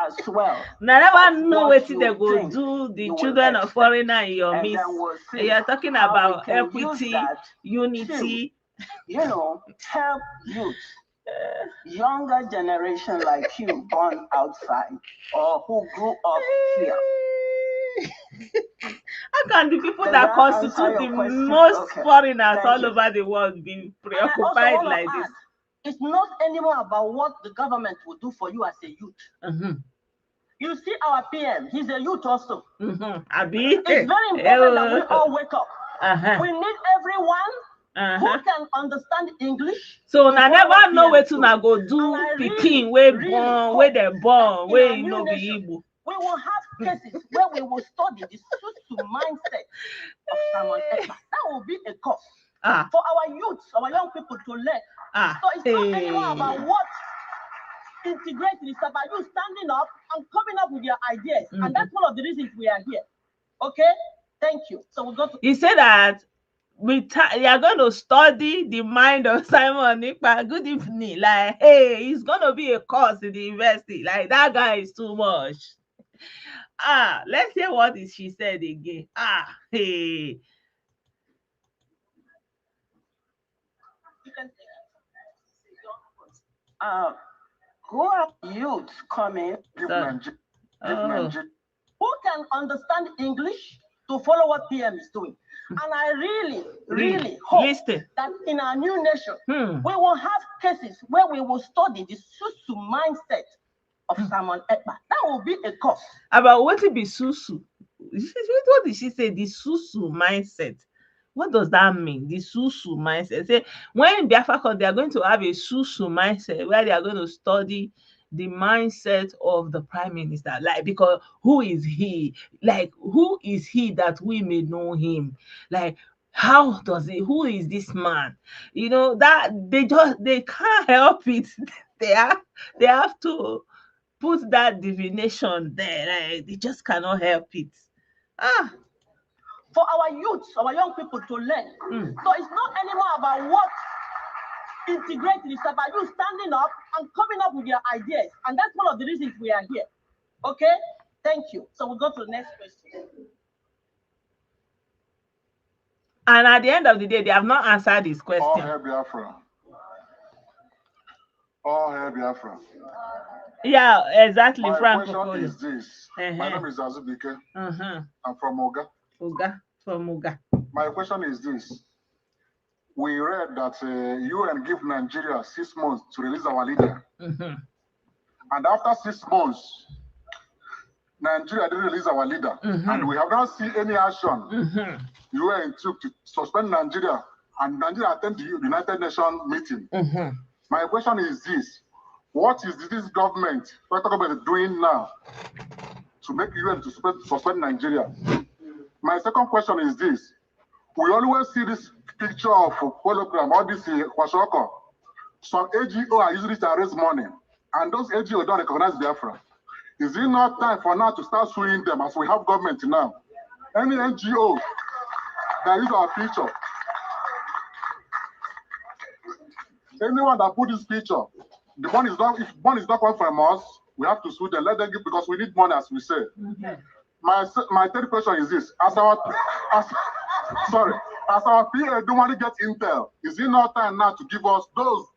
as well. They never know what they go do. The children of foreigner in your midst. You're talking about equity, unity. Help youth. Younger generation like you born outside or who grew up here. How can the people that constitute the most foreigners all over the world be preoccupied like this? It's not anymore about what the government will do for you as a youth. You see our PM, he's a youth also. It's very important that we all wake up. We need everyone who can understand English. So I never know where to go do picking, where they born, where you know be Igbo. We will have cases where we will study the Susu mindset of Simon Ekpa. That will be a course for our youths, our young people to learn. So it's not anymore about what integrating. It's about you standing up and coming up with your ideas. And that's one of the reasons we are here. Okay? Thank you. So we go to... You say that you are going to study the mind of Simon Ekpa. Good evening. Like, hey, it's going to be a course in the university. Like, that guy is too much. Let's hear what she said again. Hey. Who are youths coming? Who can understand English to follow what PM is doing? And I really hope that in our new nation, we will have cases where we will study the Susu mindset of Simon Ekpa. That will be a course. About what to be Susu? What did she say? The Susu mindset. What does that mean? The Susu mindset. Say when Biafra comes, they are going to have a Susu mindset where they are going to study the mindset of the Prime Minister. Like, because who is he? Like, who is he that we may know him? Like, how does he? Who is this man? You know that they can't help it. They have to put that divination there. Like, they just cannot help it. For our youths, our young people to learn. So it's not anymore about what integrating. It's about you standing up and coming up with your ideas. And that's one of the reasons we are here. Okay? Thank you. So we'll go to the next question. And at the end of the day, they have not answered this question. All hail Biafra. All hail Biafra. Yeah, exactly. My Frank question is this. My name is Azubike. I'm from Oga. My question is this. We read that UN give Nigeria 6 months to release our leader. And after 6 months, Nigeria didn't release our leader. And we have not seen any action UN took to suspend Nigeria, and Nigeria attended the United Nations meeting. My question is this. What is this government doing now to make UN to suspend Nigeria? My second question is this. We always see this picture of hologram, all this Kwashoko. Some AGO are using it to raise money, and those AGO don't recognize Biafra. Is it not time for now to start suing them as we have government now? Any NGO that use our picture, anyone that put this picture, the money is not, if money is not coming from us, we have to sue them. Let them give, because we need money, as we say. My third question is this: as our PA don't want to get intel, is it not time now to give us those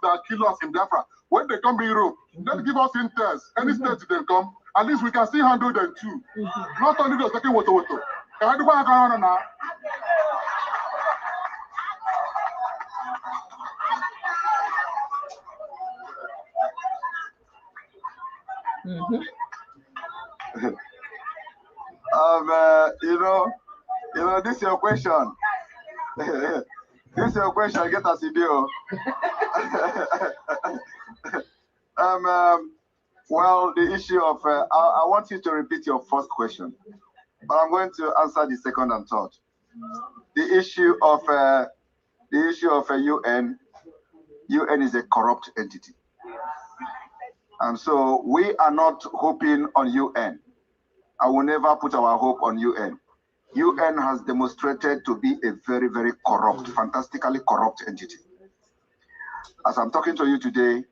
that kill us in Biafra? When they come to Europe, then give us intels. Any state they come, at least we can still handle them too. Not only those taking water. Can I do what I can now? This is your question. This is your question. Get us a deal. Well, the issue of I want you to repeat your first question, but I'm going to answer the second and third. The issue of UN. UN is a corrupt entity, and so we are not hoping on UN. I will never put our hope on UN. UN has demonstrated to be a very, very corrupt, fantastically corrupt entity. As I'm talking to you today,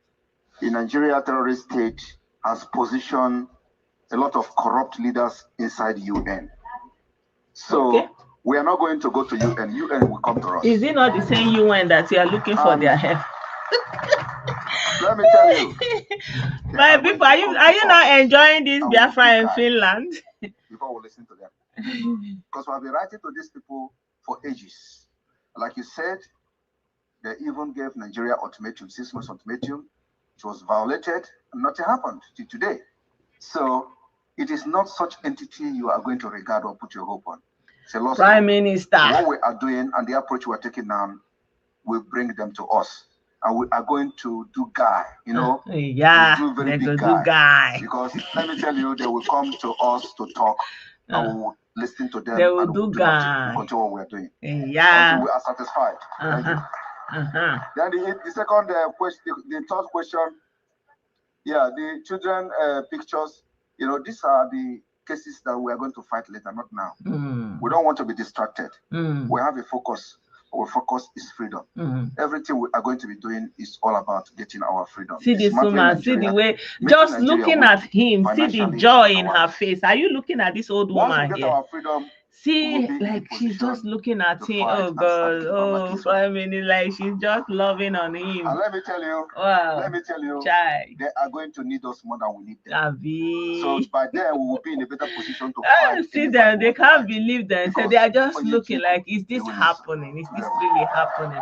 the Nigeria terrorist state has positioned a lot of corrupt leaders inside UN. So we are not going to go to UN. UN will come to us. Is it not the same UN that you are looking for their help? Let me tell you. My people, are you not enjoying this Biafra in Finland? Before we listen to them. Because we have been writing to these people for ages. Like you said, they even gave Nigeria ultimatum, 6 months ultimatum. It was violated and nothing happened till today. So it is not such entity you are going to regard or put your hope on. It's a loss. Prime Minister. What we are doing and the approach we are taking now will bring them to us. And we are going to do guy, yeah, do very big guy. Because let me tell you, they will come to us to talk. And we will listen to them. They will do guy. We'll continue what we are doing. Yeah. Until we are satisfied. Thank you. Then the second question, the third question, yeah, the children pictures, these are the cases that we are going to fight later, not now. We don't want to be distracted. We have a focus. Our focus is freedom. Everything we are going to be doing is all about getting our freedom. See this woman, see the way, just looking at him, see the joy in her face. Are you looking at this old woman here? Our freedom, see, like she's just looking at him. Oh God, oh, Prime Minister, like she's just loving on him. And let me tell you, wow. They are going to need us more than we need them. So by then we will be in a better position to fight. See them, they can't believe them. So they are just looking like, is this happening? Is this really happening?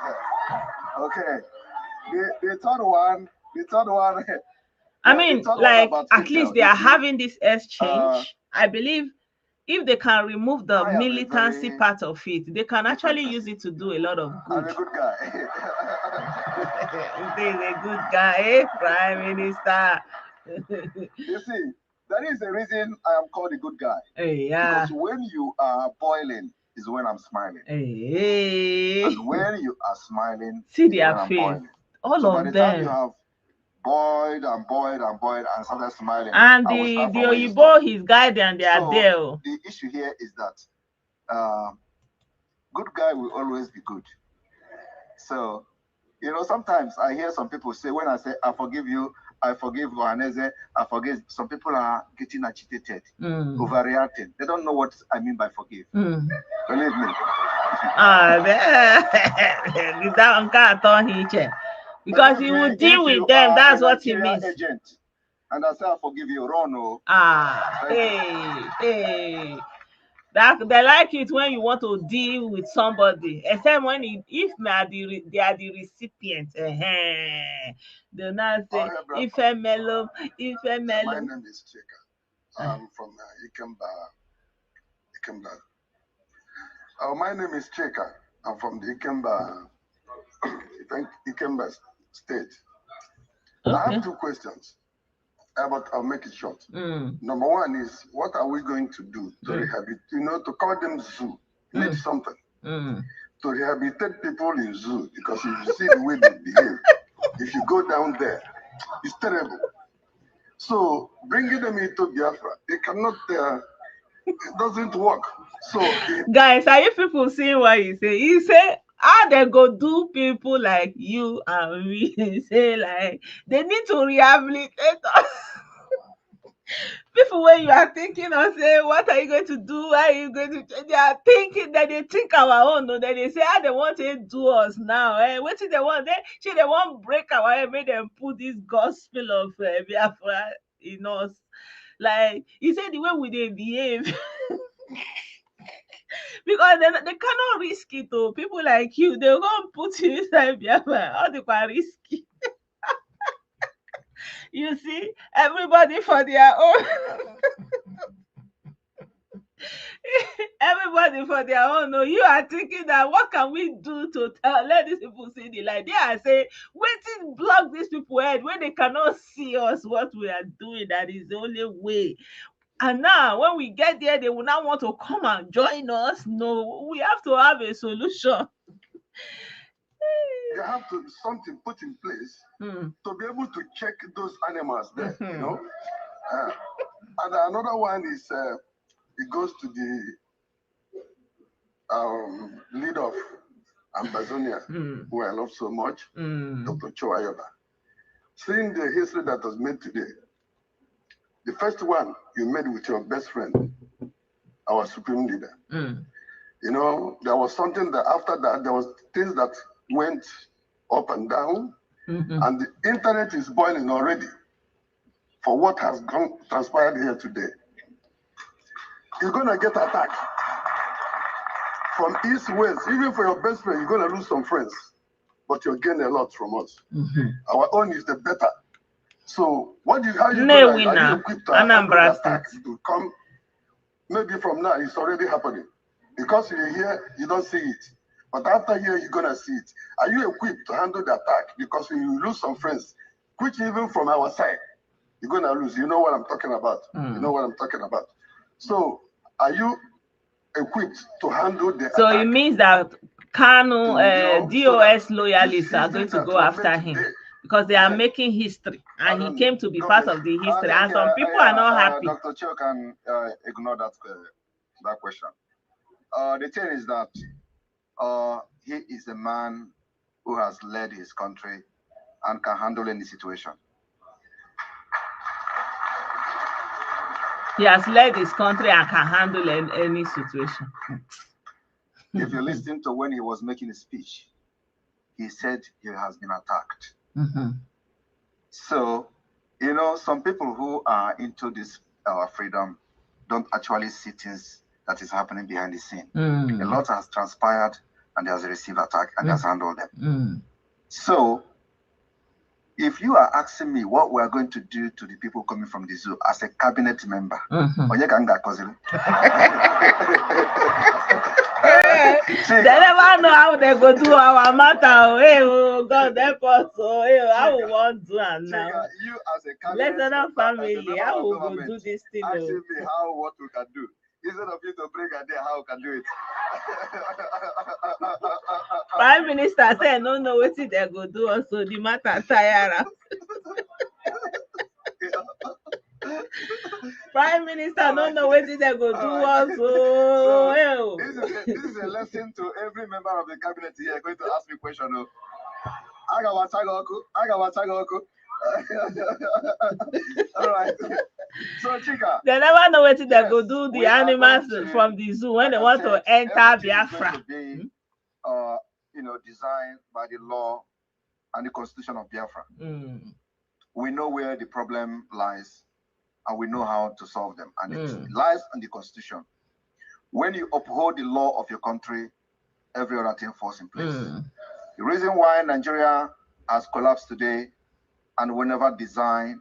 Yeah. Okay. The third one. I mean, like at least they are having this exchange. I believe if they can remove the militancy part of it, they can actually use it to do a lot of good. I'm a good guy. He's a good guy, Prime Minister. You see, that is the reason I am called a good guy. Yeah. Because when you are boiling is when I'm smiling. And when you are smiling, see their face. All of them. By the time you have boiled and started smiling. And the Oyibo, his guide, and they are there. The issue here is that good guy will always be good. So, sometimes I hear some people say, when I say, I forgive you, I forgive Ohaneze, I forgive, some people are getting agitated, overreacting. They don't know what I mean by forgive. Believe me. Because he will deal with them. That's what he means. Agent, and I say, I forgive you, Rono. Hey. That they like it when you want to deal with somebody, except when if they are the recipient. They'll not say, if a mellow. My name is Chika. I'm from Ikemba. My name is Chika. I'm from the Ikemba state. Okay. I have two questions, but I'll make it short. Number one is, what are we going to do to rehabilitate, to call them zoo? Need something to rehabilitate people in zoo, because if you see the way they behave, if you go down there, it's terrible. So bringing them into Biafra, they cannot. It doesn't work. So guys, are you people seeing what he say? He say, how they go do people like you and me? He say like they need to rehabilitate us. People, when you are thinking of saying, what are you going to do? How are you going to? They are thinking that they think our own. No, then they say, how they want to do us now? What do they want? They want break our head, make them put this gospel of Biafra in us. Like he said, the way we they behave. Because they cannot risk it. Oh, people like you, they're going to put you inside Biafra. All they can risky. You see, everybody for their own. Everybody for their own. No, you are thinking that what can we do to let these people see the light? They are saying, waiting, block these people head when they cannot see us what we are doing. That is the only way. And now, when we get there, they will not want to come and join us. No, we have to have a solution. You have to something put in place to be able to check those animals there. You know. And another one is it goes to the leader of Amazonia, who I love so much, Dr. Choayoba. Seeing the history that was made today, the first one you made with your best friend, our supreme leader. You know, there was something that after that, there was things that went up and down, and the internet is boiling already for what has transpired here today. You're going to get attacked from east, west. Even for your best friend, you're going to lose some friends, but you'll gain a lot from us. Our own is the better. So what are you equipped to handle the attacks to come? Maybe from now, it's already happening. Because you're here, you don't see it. But after here, you're going to see it. Are you equipped to handle the attack? Because you lose some friends, which even from our side, you're going to lose. You know what I'm talking about. You know what I'm talking about. So are you equipped to handle the so attack? It means that Kanu, DOS loyalists are going to go after him because they are making history, and he came to be part of the history, and some people are not happy. Dr. Cho can ignore that question. The thing is that he is a man who has led his country and can handle any situation. He has led his country and can handle any situation. If you listen to when he was making a speech, he said he has been attacked. So, you know, some people who are into this freedom don't actually see things that is happening behind the scene. A lot has transpired, and he has received attack and has handled them. So, if you are asking me what we are going to do to the people coming from the zoo as a cabinet member, they never know how they go do our matter. Hey, oh God, help us. Oh, hey, how we want to do it now? You as a cabinet member, family, how we go do this thing? Asking me what we can do. Instead of you to bring a day how we can do it. Prime Minister said, no, what they go do also the matter tire. Prime Minister don't know what they go do also. So, this is a lesson to every member of the cabinet here going to ask me a question. All right. So, Chika, they never know what they go do the animals from the zoo when they want to enter Biafra. You know, designed by the law and the constitution of Biafra. We know where the problem lies, and we know how to solve them. And it lies in the constitution. When you uphold the law of your country, every other thing falls in place. The reason why Nigeria has collapsed today and will never design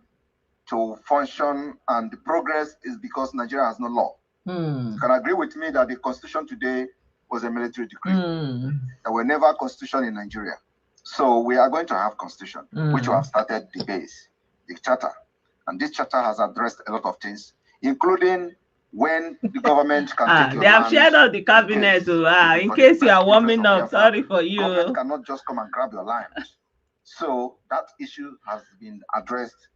to function and the progress is because Nigeria has no law. You can agree with me that the constitution today was a military decree. There were never constitution in Nigeria. So we are going to have constitution, which we have started the base, the charter. And this charter has addressed a lot of things, including when the government can take your they have shared out the cabinet in case you are warming up. Sorry for you. Government cannot just come and grab your land. So that issue has been addressed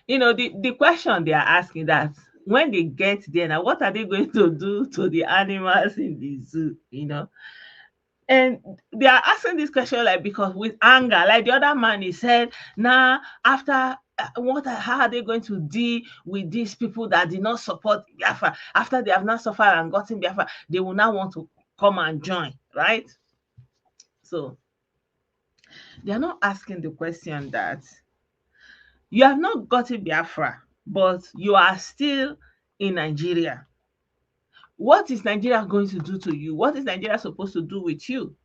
You know, the question they are asking that when they get there now, what are they going to do to the animals in the zoo? You know, and they are asking this question like because with anger, like the other man, he said, now after how are they going to deal with these people that did not support Biafra after they have not suffered and gotten Biafra? They will now want to come and join, right? So they are not asking the question that you have not gotten Biafra, but you are still in Nigeria. What is Nigeria going to do to you? What is Nigeria supposed to do with you?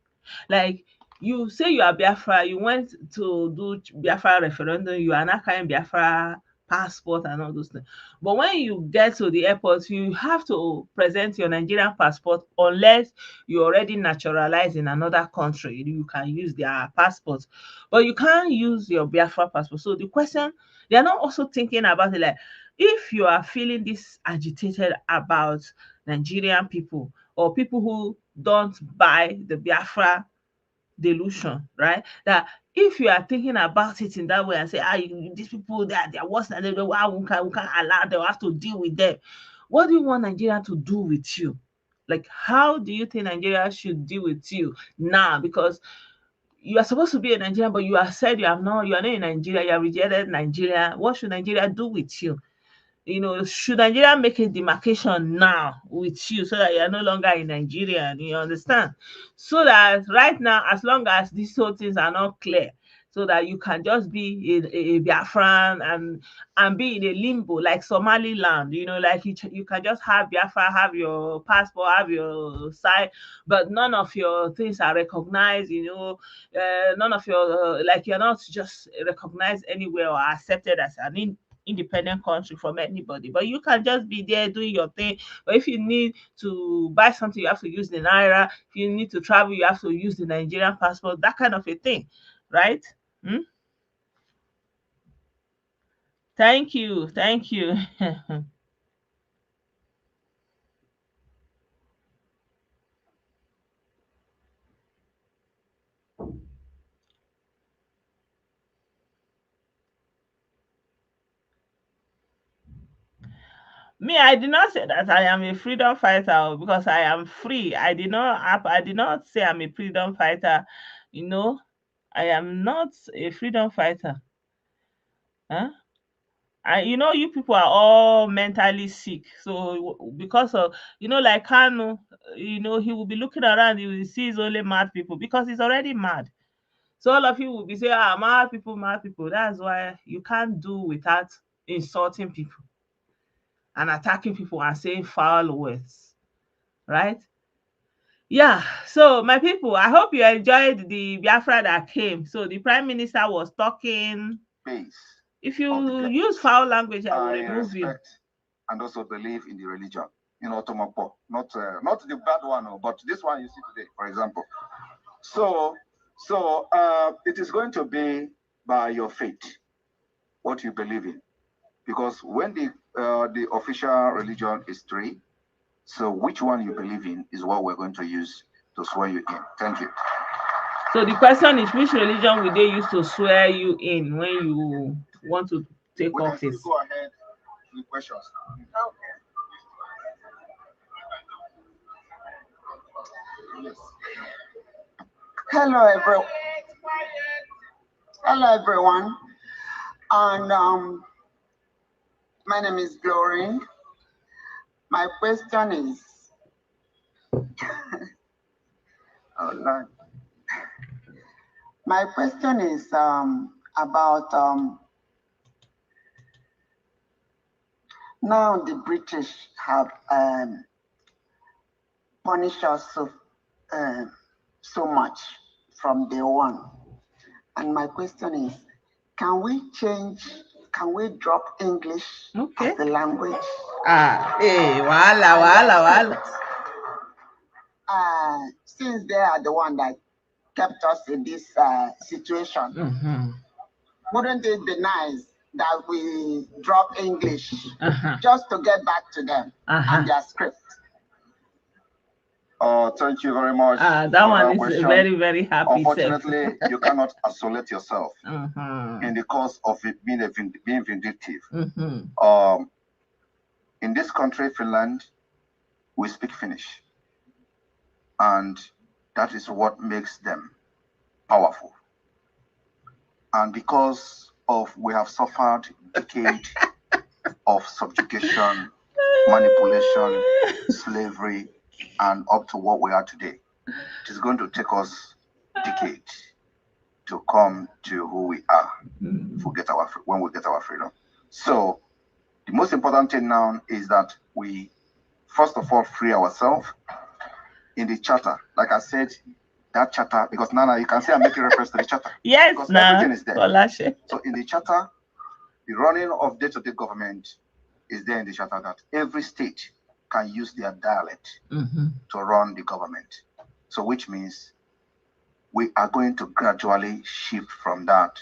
Like, you say you are Biafra, you went to do Biafra referendum, you are not carrying Biafra passport and all those things. But when you get to the airport, you have to present your Nigerian passport unless you already naturalized in another country. You can use their passport, but you can't use your Biafra passport. So the question, they are not also thinking about it like, if you are feeling this agitated about Nigerian people or people who don't buy the Biafra delusion, right? That if you are thinking about it in that way and say, these people, they're worse than they do, we can't allow them, have to deal with them. What do you want Nigeria to do with you? Like, how do you think Nigeria should deal with you now? Because you are supposed to be a Nigerian, but you have said you are not in Nigeria, you have rejected Nigeria. What should Nigeria do with you? You know, should Nigeria make a demarcation now with you so that you are no longer in Nigeria? You understand? So that right now, as long as these whole things are not clear, so that you can just be a Biafran and be in a limbo like Somaliland, you know, like you can just have Biafra, have your passport, have your site, but none of your things are recognized, you know, none of your, like, you're not just recognized anywhere or accepted as an independent country from anybody, but you can just be there doing your thing. But if you need to buy something, you have to use the naira. If you need to travel, you have to use the Nigerian passport, that kind of a thing, right? Thank you. Me, I did not say that I am a freedom fighter because I am free. I did not say I'm a freedom fighter. You know, I am not a freedom fighter. Huh? You know, you people are all mentally sick. So because of, you know, like Kanu, you know, he will be looking around, he will see his only mad people because he's already mad. So all of you will be saying, mad people, mad people. That's why you can't do without insulting people and attacking people and saying foul words, right? Yeah. So my people, I hope you enjoyed the Biafra that came. So the Prime Minister was talking. Peace. If you use foul language, I will remove you. And also believe in the religion, you know, Tomopo, not the bad one, but this one you see today, for example. So it is going to be by your faith, what you believe in, because when the official religion is three, so which one you believe in is what we're going to use to swear you in. Thank you. So the question is, which religion will they use to swear you in when you want to take office? Go ahead with questions. Okay. Yes. Hello, everyone. Hello, everyone. And my name is Glory. My question is, oh Lord. My question is about now the British have punished us so much from day one. And my question is, can we drop English as the language? Since they are the one that kept us in this situation, wouldn't it be nice that we drop English just to get back to them and their script? Thank you very much. That one is very, very happy. Unfortunately, you cannot isolate yourself in the cause of it being vindictive. In this country, Finland, we speak Finnish. And that is what makes them powerful. And because of we have suffered decades of subjugation, manipulation, slavery, and up to what we are today, it is going to take us decades to come to who we are when we get our freedom. So the most important thing now is that we first of all free ourselves. In the charter, like I said, that charter, because now you can see I'm making reference to the charter. Yes, because everything is there. So in the charter, the running of day-to-day government is there in the charter that every state can use their dialect to run the government. So which means we are going to gradually shift from that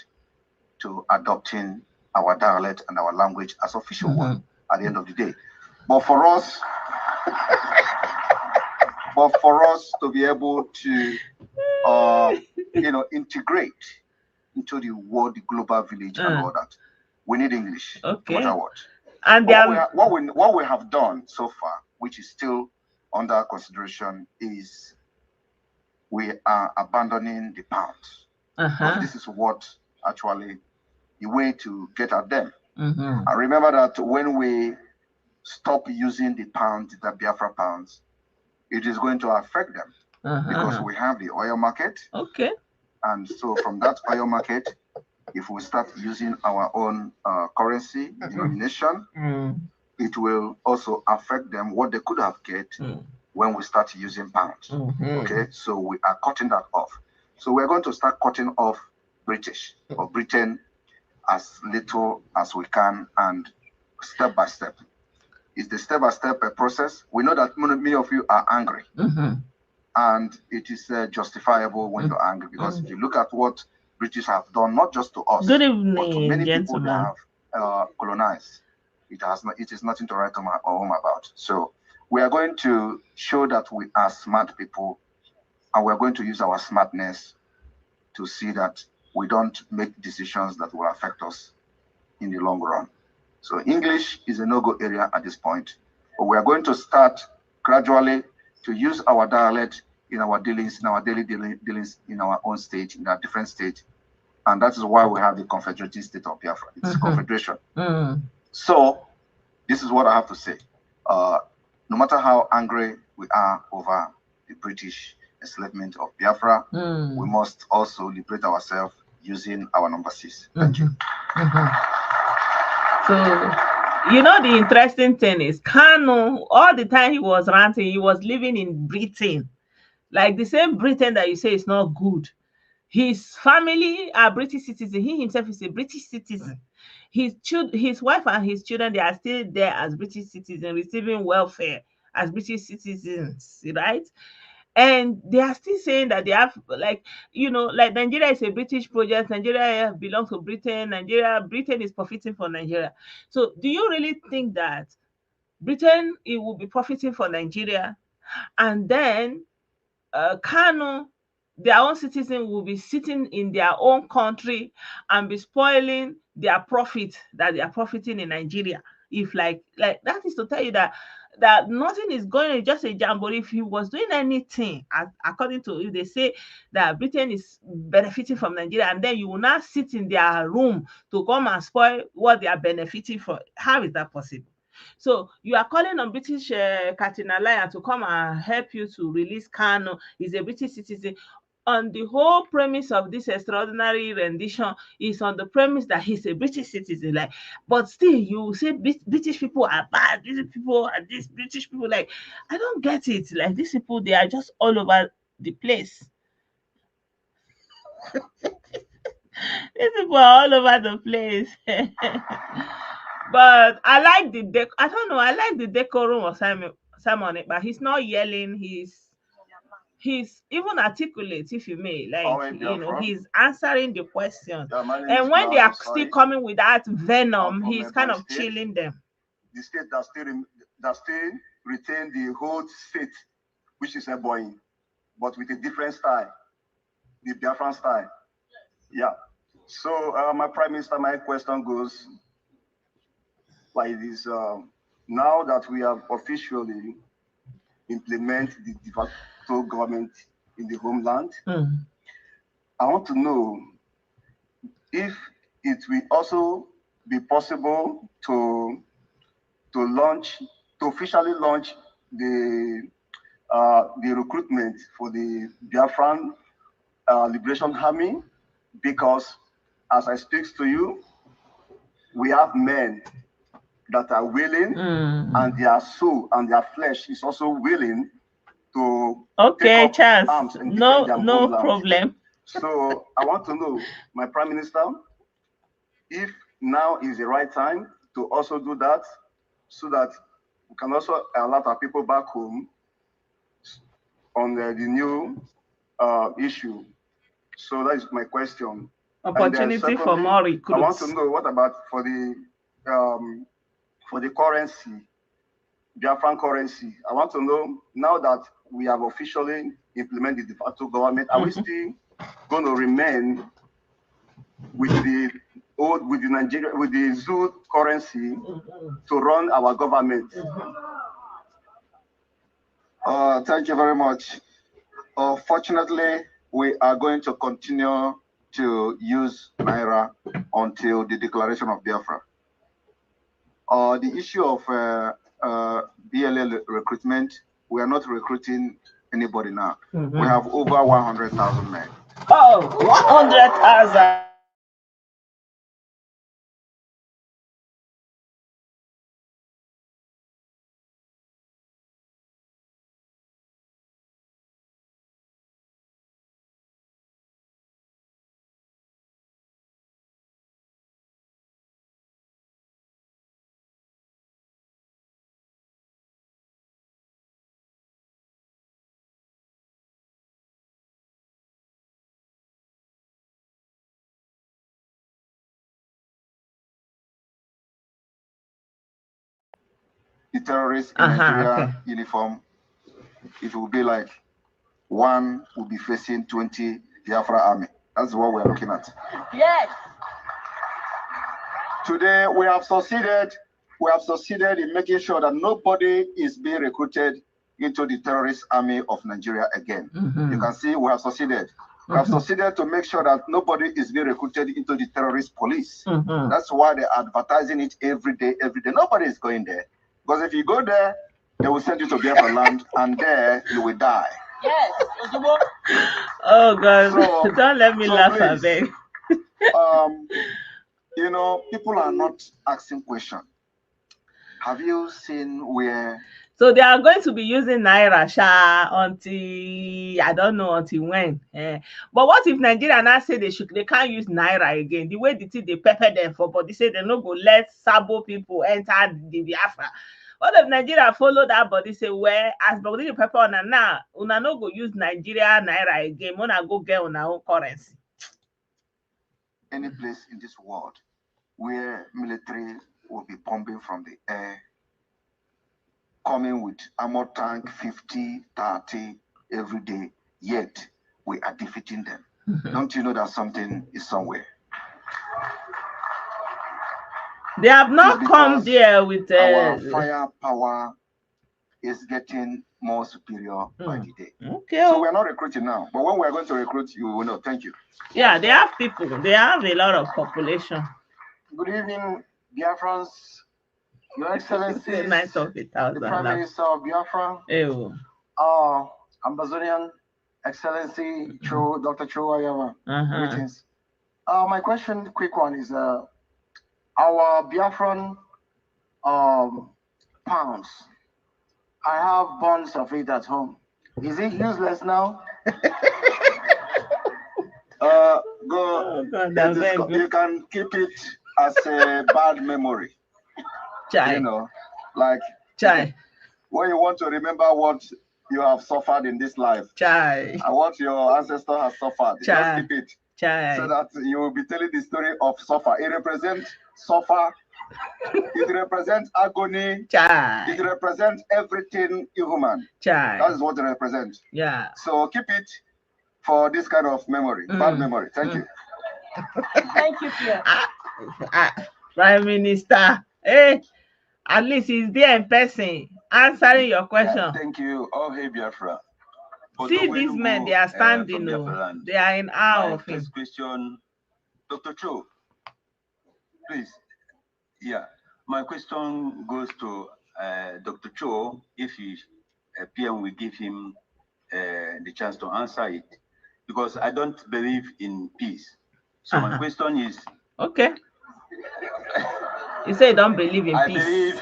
to adopting our dialect and our language as official one at the end of the day. But for us, to be able to, integrate into the world, the global village, and all that, we need English, no matter what. And what we have done so far, which is still under consideration, is we are abandoning the pounds. This is what actually the way to get at them. I remember that when we stop using the pound, the Biafra pounds, it is going to affect them because we have the oil market. And so from that oil market, if we start using our own currency denomination, it will also affect them what they could have get when we start using pounds. Okay, so we are cutting that off. So we're going to start cutting off British or Britain as little as we can, and step by step. It's the step-by-step process. We know that many of you are angry, and it is justifiable when you're angry, because if you look at what British have done, not just to us, but to many people they have colonized, it is nothing to write home about. So we are going to show that we are smart people, and we're going to use our smartness to see that we don't make decisions that will affect us in the long run. So English is a no-go area at this point, but we are going to start gradually to use our dialect in our dealings, in our daily dealings in our own state, in our different states. And that is why we have the Confederated State of Biafra. It's a confederation. So this is what I have to say. No matter how angry we are over the British enslavement of Biafra, we must also liberate ourselves using our number 6. Thank you. So, the interesting thing is, Kanu, all the time he was ranting, he was living in Britain. Like the same Britain that you say is not good. His family are British citizens. He himself is a British citizen. His wife and his children, they are still there as British citizens, receiving welfare as British citizens, right? And they are still saying that they have, like Nigeria is a British project. Nigeria belongs to Britain. Britain is profiting for Nigeria. So do you really think that Britain, it will be profiting for Nigeria, and then Kanu, their own citizen, will be sitting in their own country and be spoiling their profit that they are profiting in Nigeria? If like that is to tell you that nothing is going to just a jam. But if he was doing anything, according to you, they say that Britain is benefiting from Nigeria, and then you will not sit in their room to come and spoil what they are benefiting from. How is that possible? So you are calling on British Captain Alliance to come and help you to release Kanu. He's a British citizen. On the whole premise of this extraordinary rendition is on the premise that he's a British citizen. Like, but still, you say British people are bad. British people are this. British people, like, I don't get it. Like, these people, they are just all over the place. These people are all over the place. But I like I like the decorum of Simon, but he's not yelling. He's even articulate, if you may, like, he's answering the question. And when they are still coming with that venom, he's kind of chilling them. The state that still retain the whole state which is a boy, but with a different style, the Biafran style. Yeah. So my Prime Minister, my question goes like this. Now that we have officially implemented the de facto government in the homeland, I want to know if it will also be possible to officially launch the recruitment for the Biafran Liberation Army, because as I speak to you, we have men that are willing, and their soul and their flesh is also willing to take up arms and defend their homeland. Problem. So I want to know, my Prime Minister, if now is the right time to also do that, so that we can also allow our people back home on the new issue. So that is my question. Opportunity for more recruits. I want to know, what about for the currency, Biafran currency? I want to know, now that we have officially implemented the de facto government, are we still going to remain with the Zoo currency to run our government? Thank you very much. Fortunately, we are going to continue to use Naira until the declaration of Biafra. The issue of BLA recruitment, we are not recruiting anybody now. We have over 100,000 men. Oh, 100,000. The terrorists in Nigeria uniform, it will be like one will be facing 20 Biafra army. That's what we're looking at. Yes. Today we have succeeded. We have succeeded in making sure that nobody is being recruited into the terrorist army of Nigeria again. You can see we have succeeded. We have succeeded to make sure that nobody is being recruited into the terrorist police. That's why they're advertising it every day, every day. Nobody is going there. Because if you go there, they will send you to Biafra land, and there you will die. Yes. Oh God! So, don't let me laugh, please, beg. You know, people are not asking questions. Have you seen where? So they are going to be using Naira until, I don't know until when. But what if Nigeria now say they can't use Naira again? The way they pepper them for, but they say they no go let Sabo people enter the Biafra. What if Nigeria follow that body say, well, as body the pepper on now, una no go use Nigeria Naira again, una go get on our own currency. Any place in this world where military will be bombing from the air, coming with armor tank 50, 30 every day, yet we are defeating them. Don't you know that something is somewhere? They have not come there with our firepower is getting more superior by the day. Okay. So we're not recruiting now, but when we're going to recruit, you will know. Thank you. Yeah, they have people. They have a lot of population. Good evening, Biafrans. Your Excellency, the Prime Minister of Biafra, Ambazonian Excellency Dr. Cho Ayama. Greetings. My question, quick one, is our Biafran pounds. I have bonds of it at home. Is it useless now? You can keep it as a bad memory. Chai. You know, like when you want to remember what you have suffered in this life, and what your ancestor has suffered, just keep it, so that you will be telling the story of suffer. It represents suffer It represents agony. Child. It represents everything human. Child. That is what it represents. Yeah. So keep it for this kind of memory, bad memory. Thank you. Thank you, Pierre. Prime Minister, hey, at least he's there in person answering your question. Yeah, thank you. Oh, hey, Biafra. See these men, they are standing. They are in awe of him. First question, Dr. Cho, please. Yeah, my question goes to Dr. Cho. If he, PM will give him the chance to answer it, because I don't believe in peace. So my question is... Okay. You say you don't believe in peace.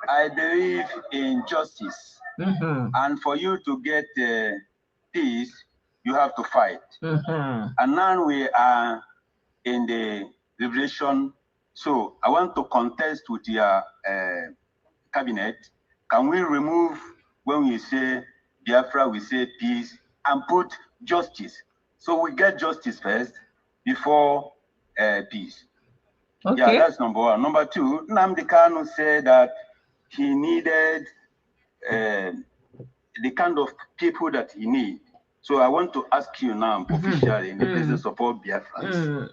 I believe in justice. And for you to get peace, you have to fight. And now we are in the liberation. So I want to contest with your cabinet. Can we remove, when we say Biafra, we say peace, and put justice? So we get justice first before peace. Okay. Yeah, that's number one. Number two, Nnamdi Kanu said that he needed the kind of people that he needs. So I want to ask you now, officially, in the presence of all Biafrans,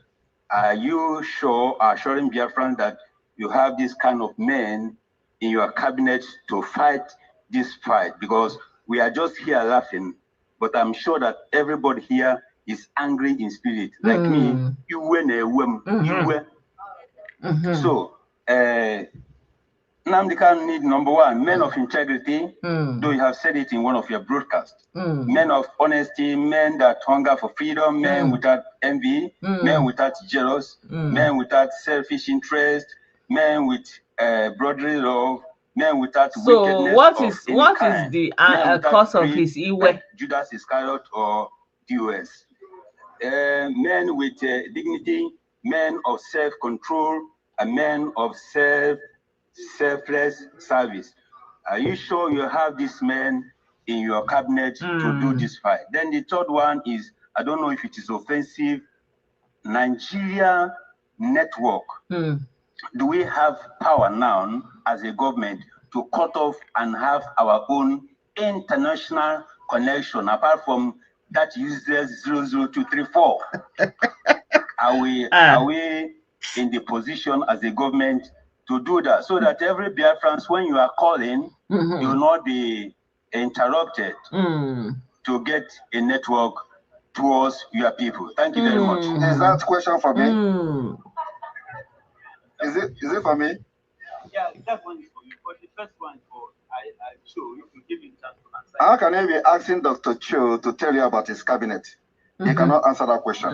are you sure, assuring Biafrans that you have this kind of men in your cabinet to fight this fight? Because we are just here laughing, but I'm sure that everybody here is angry in spirit. Like me, you win a woman, you win. So, Nnamdi Kanu need, number one, men of integrity, though you have said it in one of your broadcasts. Men of honesty, men that hunger for freedom, men without envy, men without jealous, men without selfish interest, men with brotherly love, men without wickedness. So what is the cause of his iwe? Like Judas Iscariot or DOS. Men with dignity, men of self-control, a men of selfless service. Are you sure you have this man in your cabinet to do this fight? Then the third one is, I don't know if it is offensive, Nigeria network. Do we have power now as a government to cut off and have our own international connection apart from that useless 00234? Are we in the position as a government to do that, so that every Biafrans, when you are calling, you will not be interrupted to get a network towards your people? Thank you very much. Is that question for me? Is it for me? Yeah, that one is for you. But the first one for Cho, if you give him chance to answer. How can I be asking Dr. Cho to tell you about his cabinet? He cannot answer that question.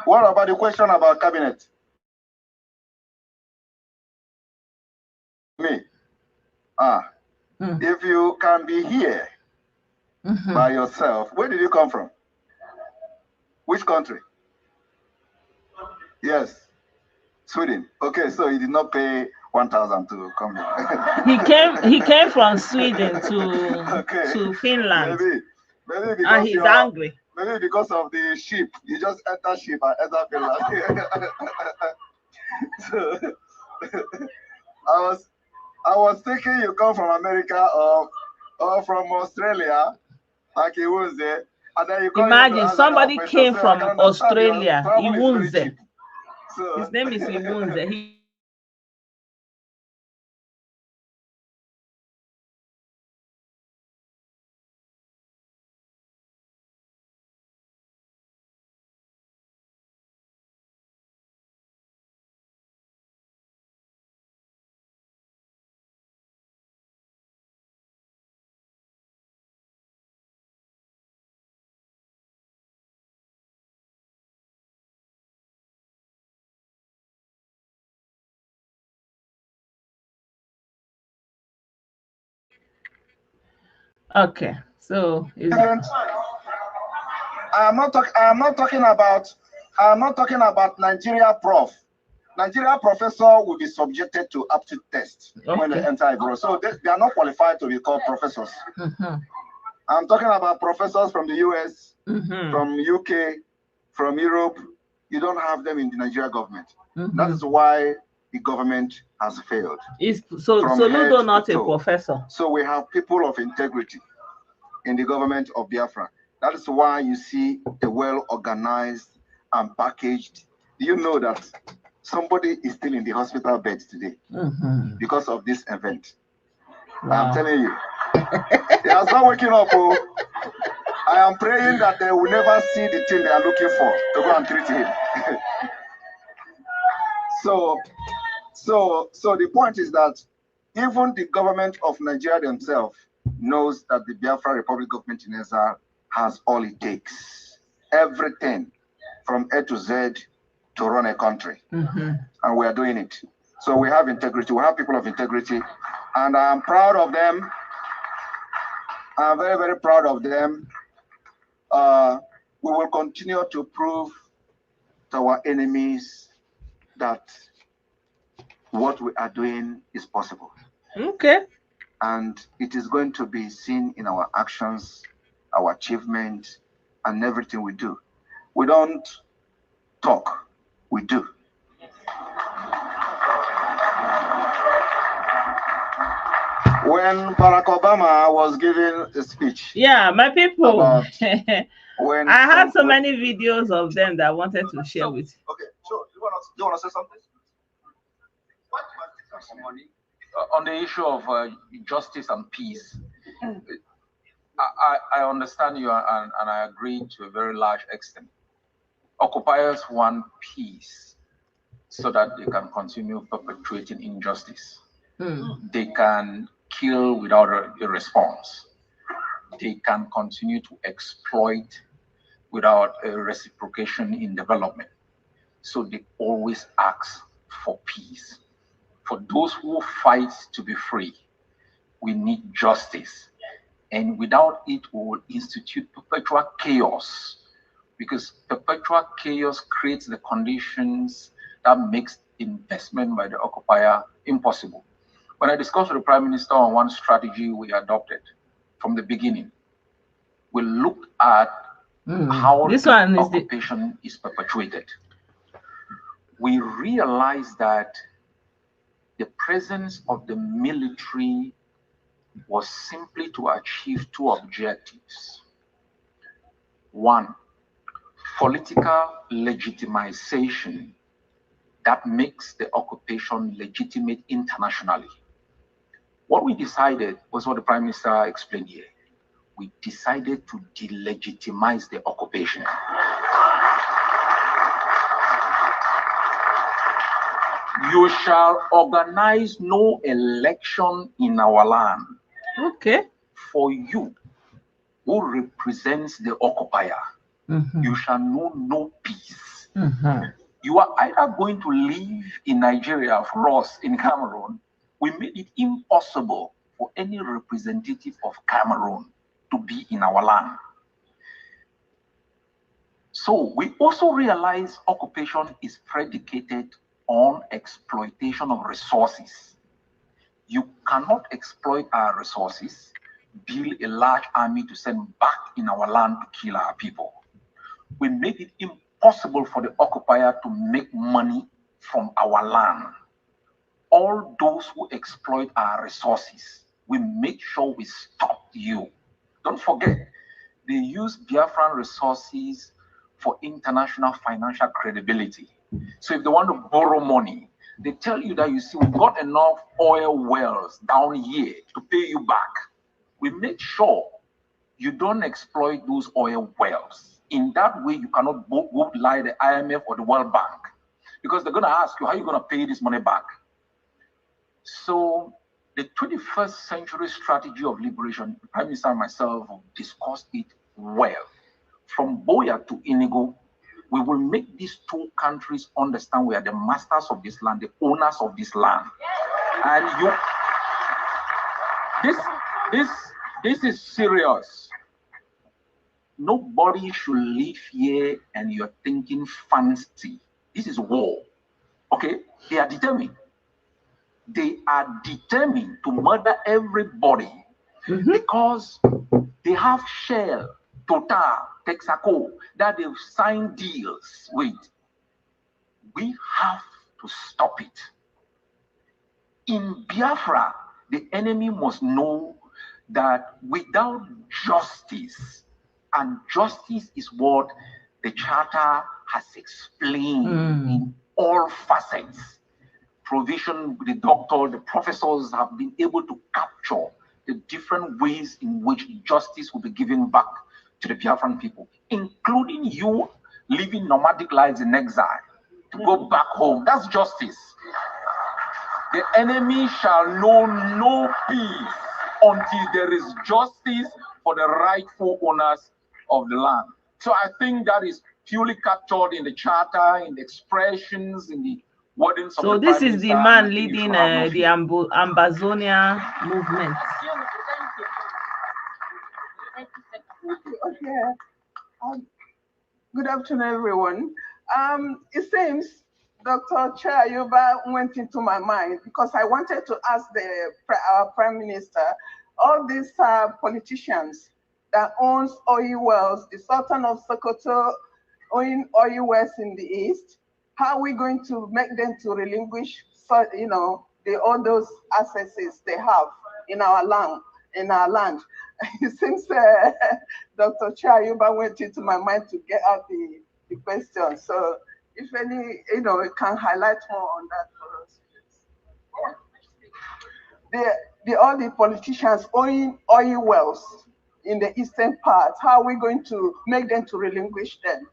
What about the question about cabinet? Me. If you can be here by yourself, where did you come from? Which country? Yes, Sweden. Okay, so he did not pay 1,000 to come here. he came from Sweden to Finland. Maybe because he's angry. Maybe because of the ship. You just enter ship and enter Finland. So, I was thinking you come from America or from Australia, like he was there. And then you imagine somebody came from Australia, Iwunze. So, his name is Iwunze. Okay, so I'm not talking about Nigeria prof. Nigeria professor will be subjected to aptitude test when they enter abroad. So they are not qualified to be called professors. I'm talking about professors from the US, from UK, from Europe, you don't have them in the Nigeria government. That is why the government has failed. Is Soludo not a professor? So we have people of integrity in the government of Biafra. That is why you see a well-organized and packaged. Do you know that somebody is still in the hospital bed today because of this event? Wow. I'm telling you. He has not waking up. Oh. I am praying that they will never see the thing they are looking for to go and treat him. So the point is that even the government of Nigeria themselves knows that the Biafra Republic government in exile has all it takes, everything from A to Z to run a country, and we are doing it. So we have integrity, we have people of integrity, and I'm proud of them. I'm very, very proud of them. We will continue to prove to our enemies that what we are doing is possible. Okay. And it is going to be seen in our actions, our achievements, and everything we do. We don't talk, we do. When Barack Obama was giving a speech. Yeah, my people. I had so many videos of them that I wanted to share with you. Okay, sure. You want to say something? On the issue of justice and peace, I understand you and I agree to a very large extent. Occupiers want peace so that they can continue perpetuating injustice. They can kill without a response. They can continue to exploit without a reciprocation in development. So they always ask for peace. For those who fight to be free, we need justice. And without it, we will institute perpetual chaos, because perpetual chaos creates the conditions that makes investment by the occupier impossible. When I discussed with the Prime Minister on one strategy we adopted from the beginning, we looked at how this occupation is perpetuated. We realized that the presence of the military was simply to achieve two objectives. One, political legitimization that makes the occupation legitimate internationally. What we decided was what the Prime Minister explained here. We decided to delegitimize the occupation. You shall organize no election in our land. Okay. For you, who represents the occupier, you shall know no peace. You are either going to live in Nigeria for us in Cameroon. We made it impossible for any representative of Cameroon to be in our land. So we also realize occupation is predicated on exploitation of resources. You cannot exploit our resources, build a large army to send back in our land to kill our people. We made it impossible for the occupier to make money from our land. All those who exploit our resources, we make sure we stop you. Don't forget, they use Biafran resources for international financial credibility. So if they want to borrow money, they tell you that, you see, we've got enough oil wells down here to pay you back. We make sure you don't exploit those oil wells. In that way, you cannot go lie the IMF or the World Bank, because they're going to ask you, how are you going to pay this money back? So the 21st century strategy of liberation, the Prime Minister and myself discussed it well. From Boya to Inigo, we will make these two countries understand we are the masters of this land, the owners of this land. And this is serious. Nobody should live here and you're thinking fancy. This is war. Okay? They are determined. They are determined to murder everybody because they have Shell, Total, Texaco that they've signed deals with We have to stop it. In Biafra, the enemy must know that without justice, and justice is what the Charter has explained in all facets, provision, the doctor, the professors have been able to capture the different ways in which justice will be given back to the Biafran people, including you living nomadic lives in exile to go back home. That's justice. The enemy shall know no peace until there is justice for the rightful owners of the land. So I think that is purely captured in the Charter, in the expressions, in the wordings of the Prime Minister. So this is the man leading the Ambazonia movement. Okay. Good afternoon, everyone. It seems Dr. Chayuba went into my mind because I wanted to ask our Prime Minister, all these politicians that owns oil wells, the Sultan of Sokoto owning oil wells in the east, how are we going to make them to relinquish, all those assets they have in our land? It seems Dr. Chayuba went into my mind to get out the question. So if any, you can highlight more on that for us. All the politicians owning oil wells in the eastern part, how are we going to make them to relinquish them?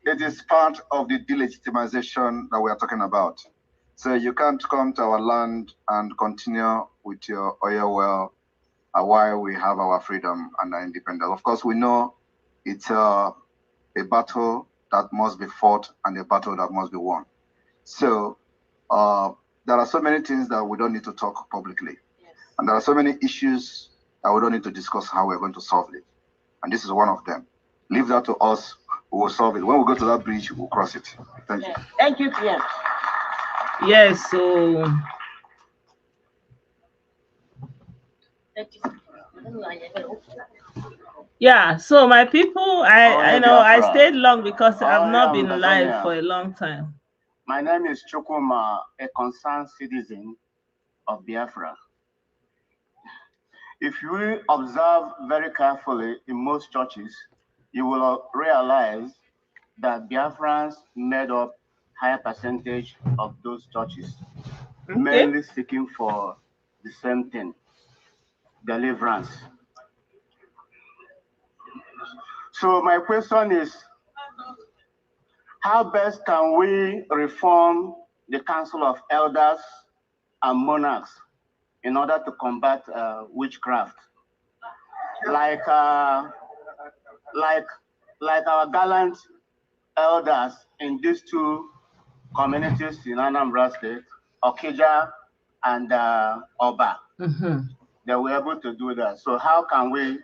It is part of the delegitimization that we are talking about. So you can't come to our land and continue with your oil well while we have our freedom and our independence. Of course, we know it's a battle that must be fought and a battle that must be won. So there are so many things that we don't need to talk publicly. Yes. And there are so many issues that we don't need to discuss how we're going to solve it. And this is one of them. Leave that to us, we will solve it. When we go to that bridge, we'll cross it. Thank you. Thank you, Pierre. Yes, so yeah, so my people, I stayed long because I've not been live for a long time. My name is Chukuma, a concerned citizen of Biafra. If you observe very carefully in most churches, you will realize that Biafrans made up higher percentage of those churches, mainly seeking for the same thing, deliverance. So my question is, how best can we reform the Council of Elders and Monarchs in order to combat witchcraft? Like our gallant elders in these two communities in Anambra State, Okija and Oba, they were able to do that. So how can we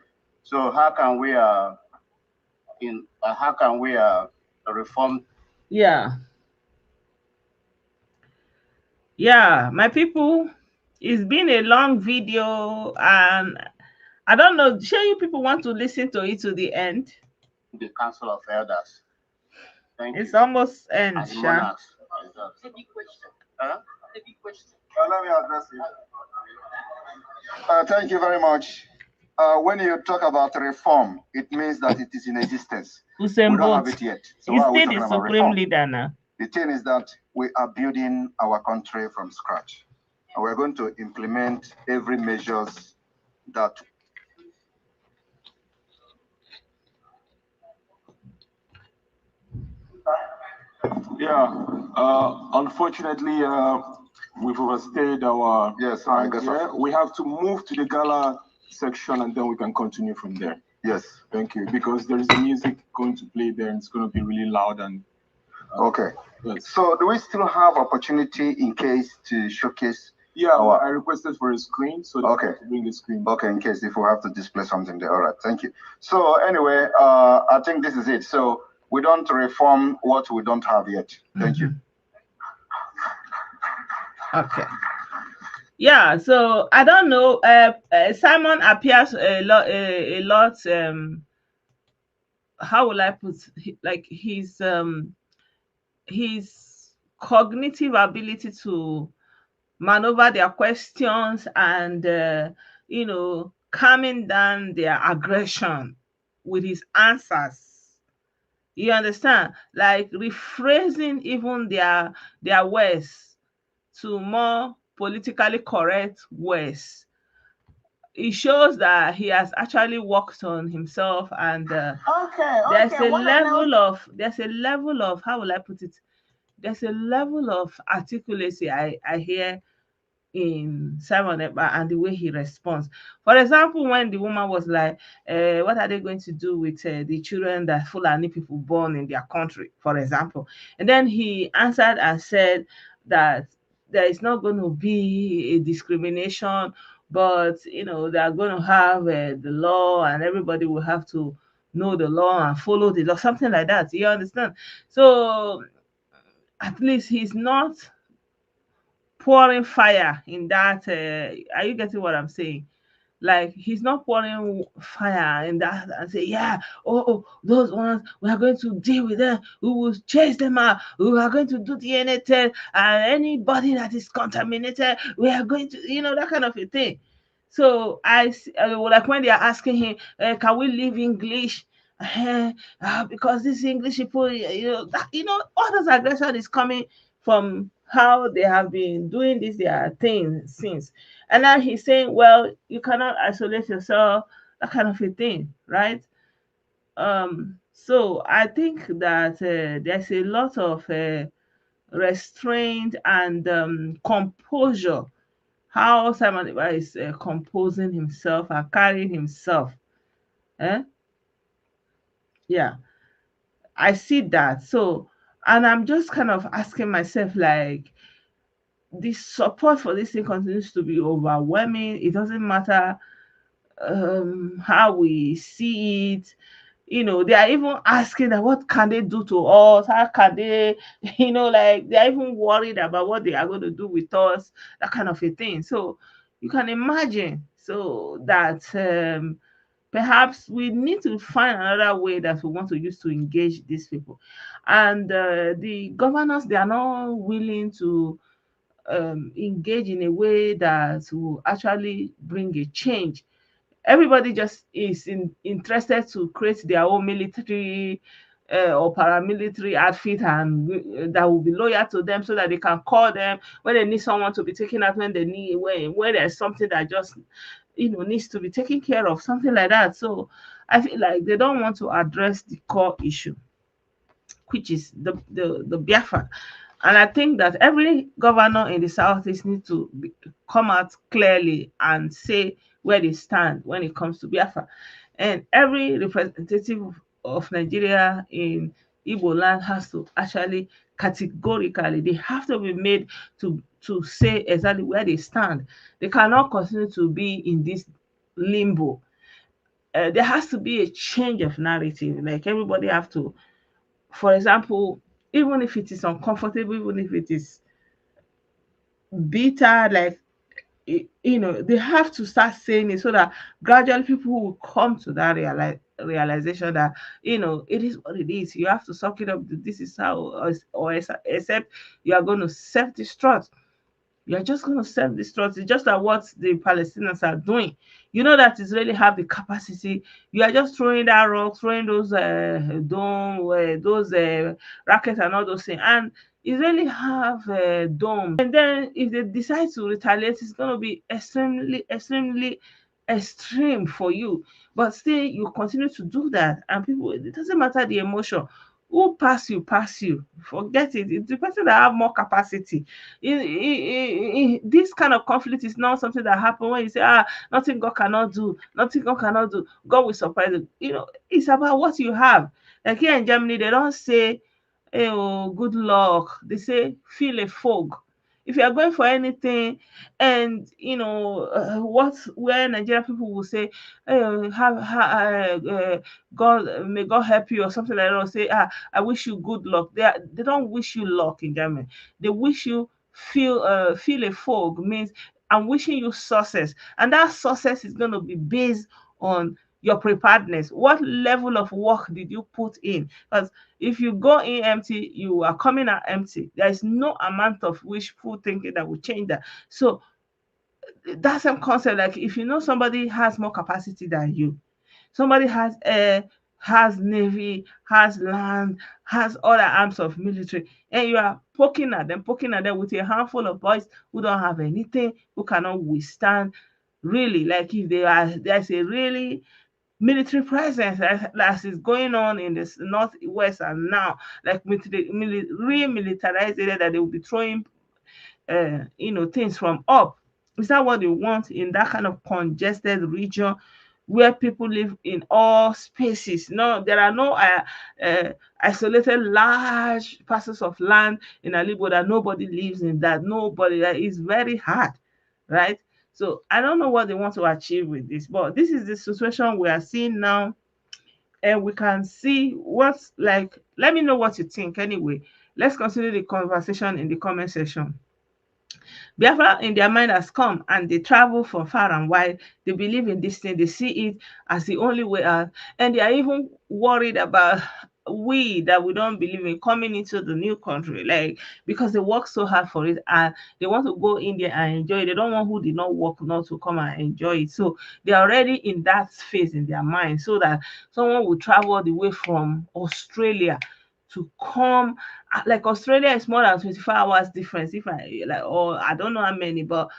reform? Yeah, my people, it's been a long video, and I don't know, sure you people want to listen to it to the end? The Council of Elders. It's almost end, Sha. It's a big question. Huh? It's a big question. Let me address it. Thank you very much. When you talk about reform, it means that it is in existence. We don't have it yet. So he's still the supreme leader now. The thing is that we are building our country from scratch. And we're going to implement every measures that unfortunately, we've overstayed our time here. We have to move to the gala section and then we can continue from there. Yes. Thank you. Because there is music going to play there and it's going to be really loud and okay. Yes. So do we still have opportunity in case to showcase? Yeah, I requested for a screen, so okay, to bring the screen. Okay, in case if we have to display something there. All right, thank you. So anyway, I think this is it. So we don't reform what we don't have yet. Thank you. Okay. Yeah. So I don't know. Simon appears a lot. How will I put, like, he's his cognitive ability to maneuver their questions and calming down their aggression with his answers. You understand? Like rephrasing even their words to more politically correct words. It shows that he has actually worked on himself, and there's a level of, how will I put it? There's a level of articulacy I hear in Simon Ekpa and the way he responds. For example, when the woman was like, what are they going to do with the children that Fulani people born in their country, for example? And then he answered and said that there is not going to be a discrimination, but they are going to have the law, and everybody will have to know the law and follow the law, something like that. You understand? So at least he's not pouring fire in that. Are you getting what I'm saying? Like, he's not pouring fire in that and say, yeah, those ones, we are going to deal with them, we will chase them out, we are going to do DNA test, and anybody that is contaminated, we are going to, that kind of a thing. So like when they are asking him, can we leave English? Because this English people, all this aggression is coming from how they have been doing this their thing since. And now he's saying, well, you cannot isolate yourself, that kind of a thing, right? So I think that there's a lot of restraint and composure, how Simon Ekpa is composing himself and carrying himself. Yeah, I see that. So, and I'm just kind of asking myself, like, the support for this thing continues to be overwhelming. It doesn't matter how we see it. They are even asking that what can they do to us? How can they, like, they're even worried about what they are going to do with us, that kind of a thing. So you can imagine so that perhaps we need to find another way that we want to use to engage these people. And the governors, they are not willing to engage in a way that will actually bring a change. Everybody just is interested to create their own military or paramilitary outfit, and that will be loyal to them, so that they can call them when they need someone to be taken out, when they need when there's something that just needs to be taken care of, something like that. So I feel like they don't want to address the core issue, which is the Biafra. And I think that every governor in the Southeast needs to come out clearly and say where they stand when it comes to Biafra. And every representative of Nigeria in Igbo land has to actually categorically, they have to be made to say exactly where they stand. They cannot continue to be in this limbo. There has to be a change of narrative. Like, everybody have to, for example, even if it is uncomfortable, even if it is bitter, like, they have to start saying it, so that gradually people will come to that realization that it is what it is. You have to suck it up. This is how, or except you are going to self-destruct. You're just going to self-destruct. It's just that what the Palestinians are doing. That Israeli have the capacity. You are just throwing that rock, throwing those those rockets and all those things. And Israeli have domes. And then if they decide to retaliate, it's going to be extremely, extremely extreme for you. But still, you continue to do that. And people, it doesn't matter the emotion. Who pass you, pass you. Forget it. It's the person that have more capacity. This kind of conflict is not something that happens when you say, nothing God cannot do, nothing God cannot do. God will surprise you. It's about what you have. Like here in Germany, they don't say, hey, oh, good luck. They say, feel a fog. If you are going for anything, and where Nigerian people will say, God, may God help you, or something like that, or say, I wish you good luck. They don't wish you luck in Germany. They wish you feel a fog, means I'm wishing you success, and that success is going to be based on your preparedness. What level of work did you put in? Because if you go in empty, you are coming out empty. There is no amount of wishful thinking that will change that. So that same concept, like if you know somebody has more capacity than you, somebody has air, has navy, has land, has other arms of military, and you are poking at them with a handful of boys who don't have anything, who cannot withstand. Really, like if there's a really military presence that is going on in the northwest, and now like re-militarized area that they will be throwing things from up. Is that what they want in that kind of congested region where people live in all spaces? No, there are no isolated large parcels of land in Alibo that nobody lives in, that nobody, that is very hard, right? So I don't know what they want to achieve with this, but this is the situation we are seeing now, and we can see what's like. Let me know what you think anyway. Let's continue the conversation in the comment section. Biafra in their mind has come, and they travel from far and wide. They believe in this thing. They see it as the only way out. And they are even worried about we that we don't believe in coming into the new country, like because they work so hard for it and they want to go in there and enjoy it. They don't want who did not work not to come and enjoy it. So they're already in that phase in their mind, so that someone will travel all the way from Australia to come. Like Australia is more than 24 hours difference, if I like, or I don't know how many, but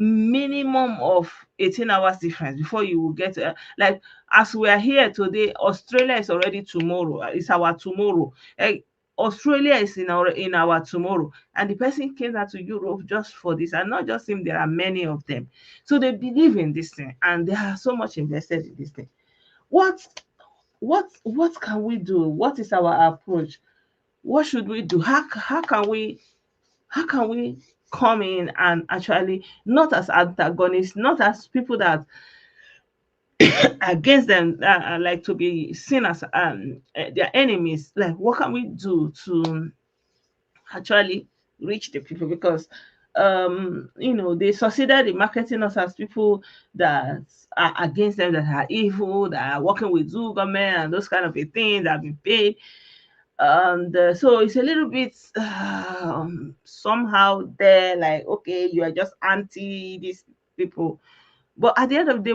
minimum of 18 hours difference before you will get like as we are here today, Australia is already tomorrow. It's our tomorrow. Like Australia is in our tomorrow, and the person came out to Europe just for this, and not just him, there are many of them. So they believe in this thing and they are so much invested in this thing. What can we do? What is our approach? What should we do? How can we come in and actually, not as antagonists, not as people that against them, like to be seen as their enemies? Like, what can we do to actually reach the people? Because they succeeded in marketing us as people that are against them, that are evil, that are working with zoo government and those kind of a thing, that have been paid. And so it's a little bit somehow there, like, okay, you are just anti these people, but at the end of the day,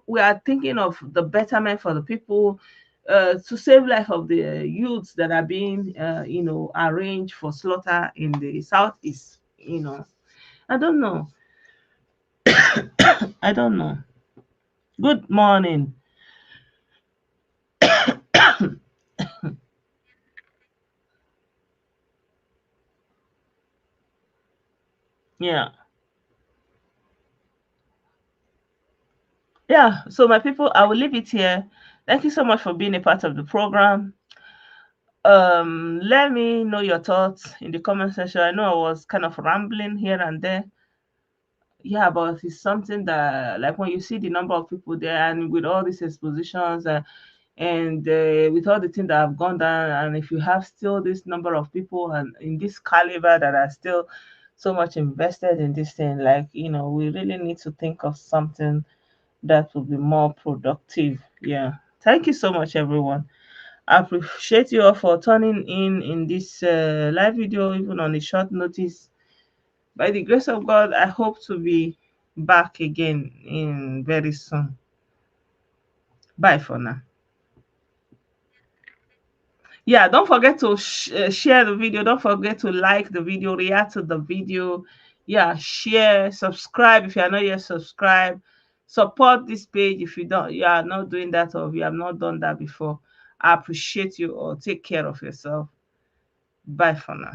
we are thinking of the betterment for the people, to save life of the youths that are being arranged for slaughter in the southeast. I don't know. I don't know. Good morning. Yeah. Yeah, so my people, I will leave it here. Thank you so much for being a part of the program. Let me know your thoughts in the comment section. I know I was kind of rambling here and there. Yeah, but it's something that, like, when you see the number of people there, and with all these expositions, and with all the things that have gone down, and if you have still this number of people and in this caliber that are still so much invested in this thing, like, we really need to think of something that will be more productive. Yeah. Thank you so much, everyone. I appreciate you all for turning in this live video, even on a short notice. By the grace of God, I hope to be back again in very soon. Bye for now. Yeah, don't forget to share the video. Don't forget to like the video, react to the video. Yeah, share, subscribe if you are not yet subscribed. Support this page if you are not doing that, or if you have not done that before. I appreciate you all. Take care of yourself. Bye for now.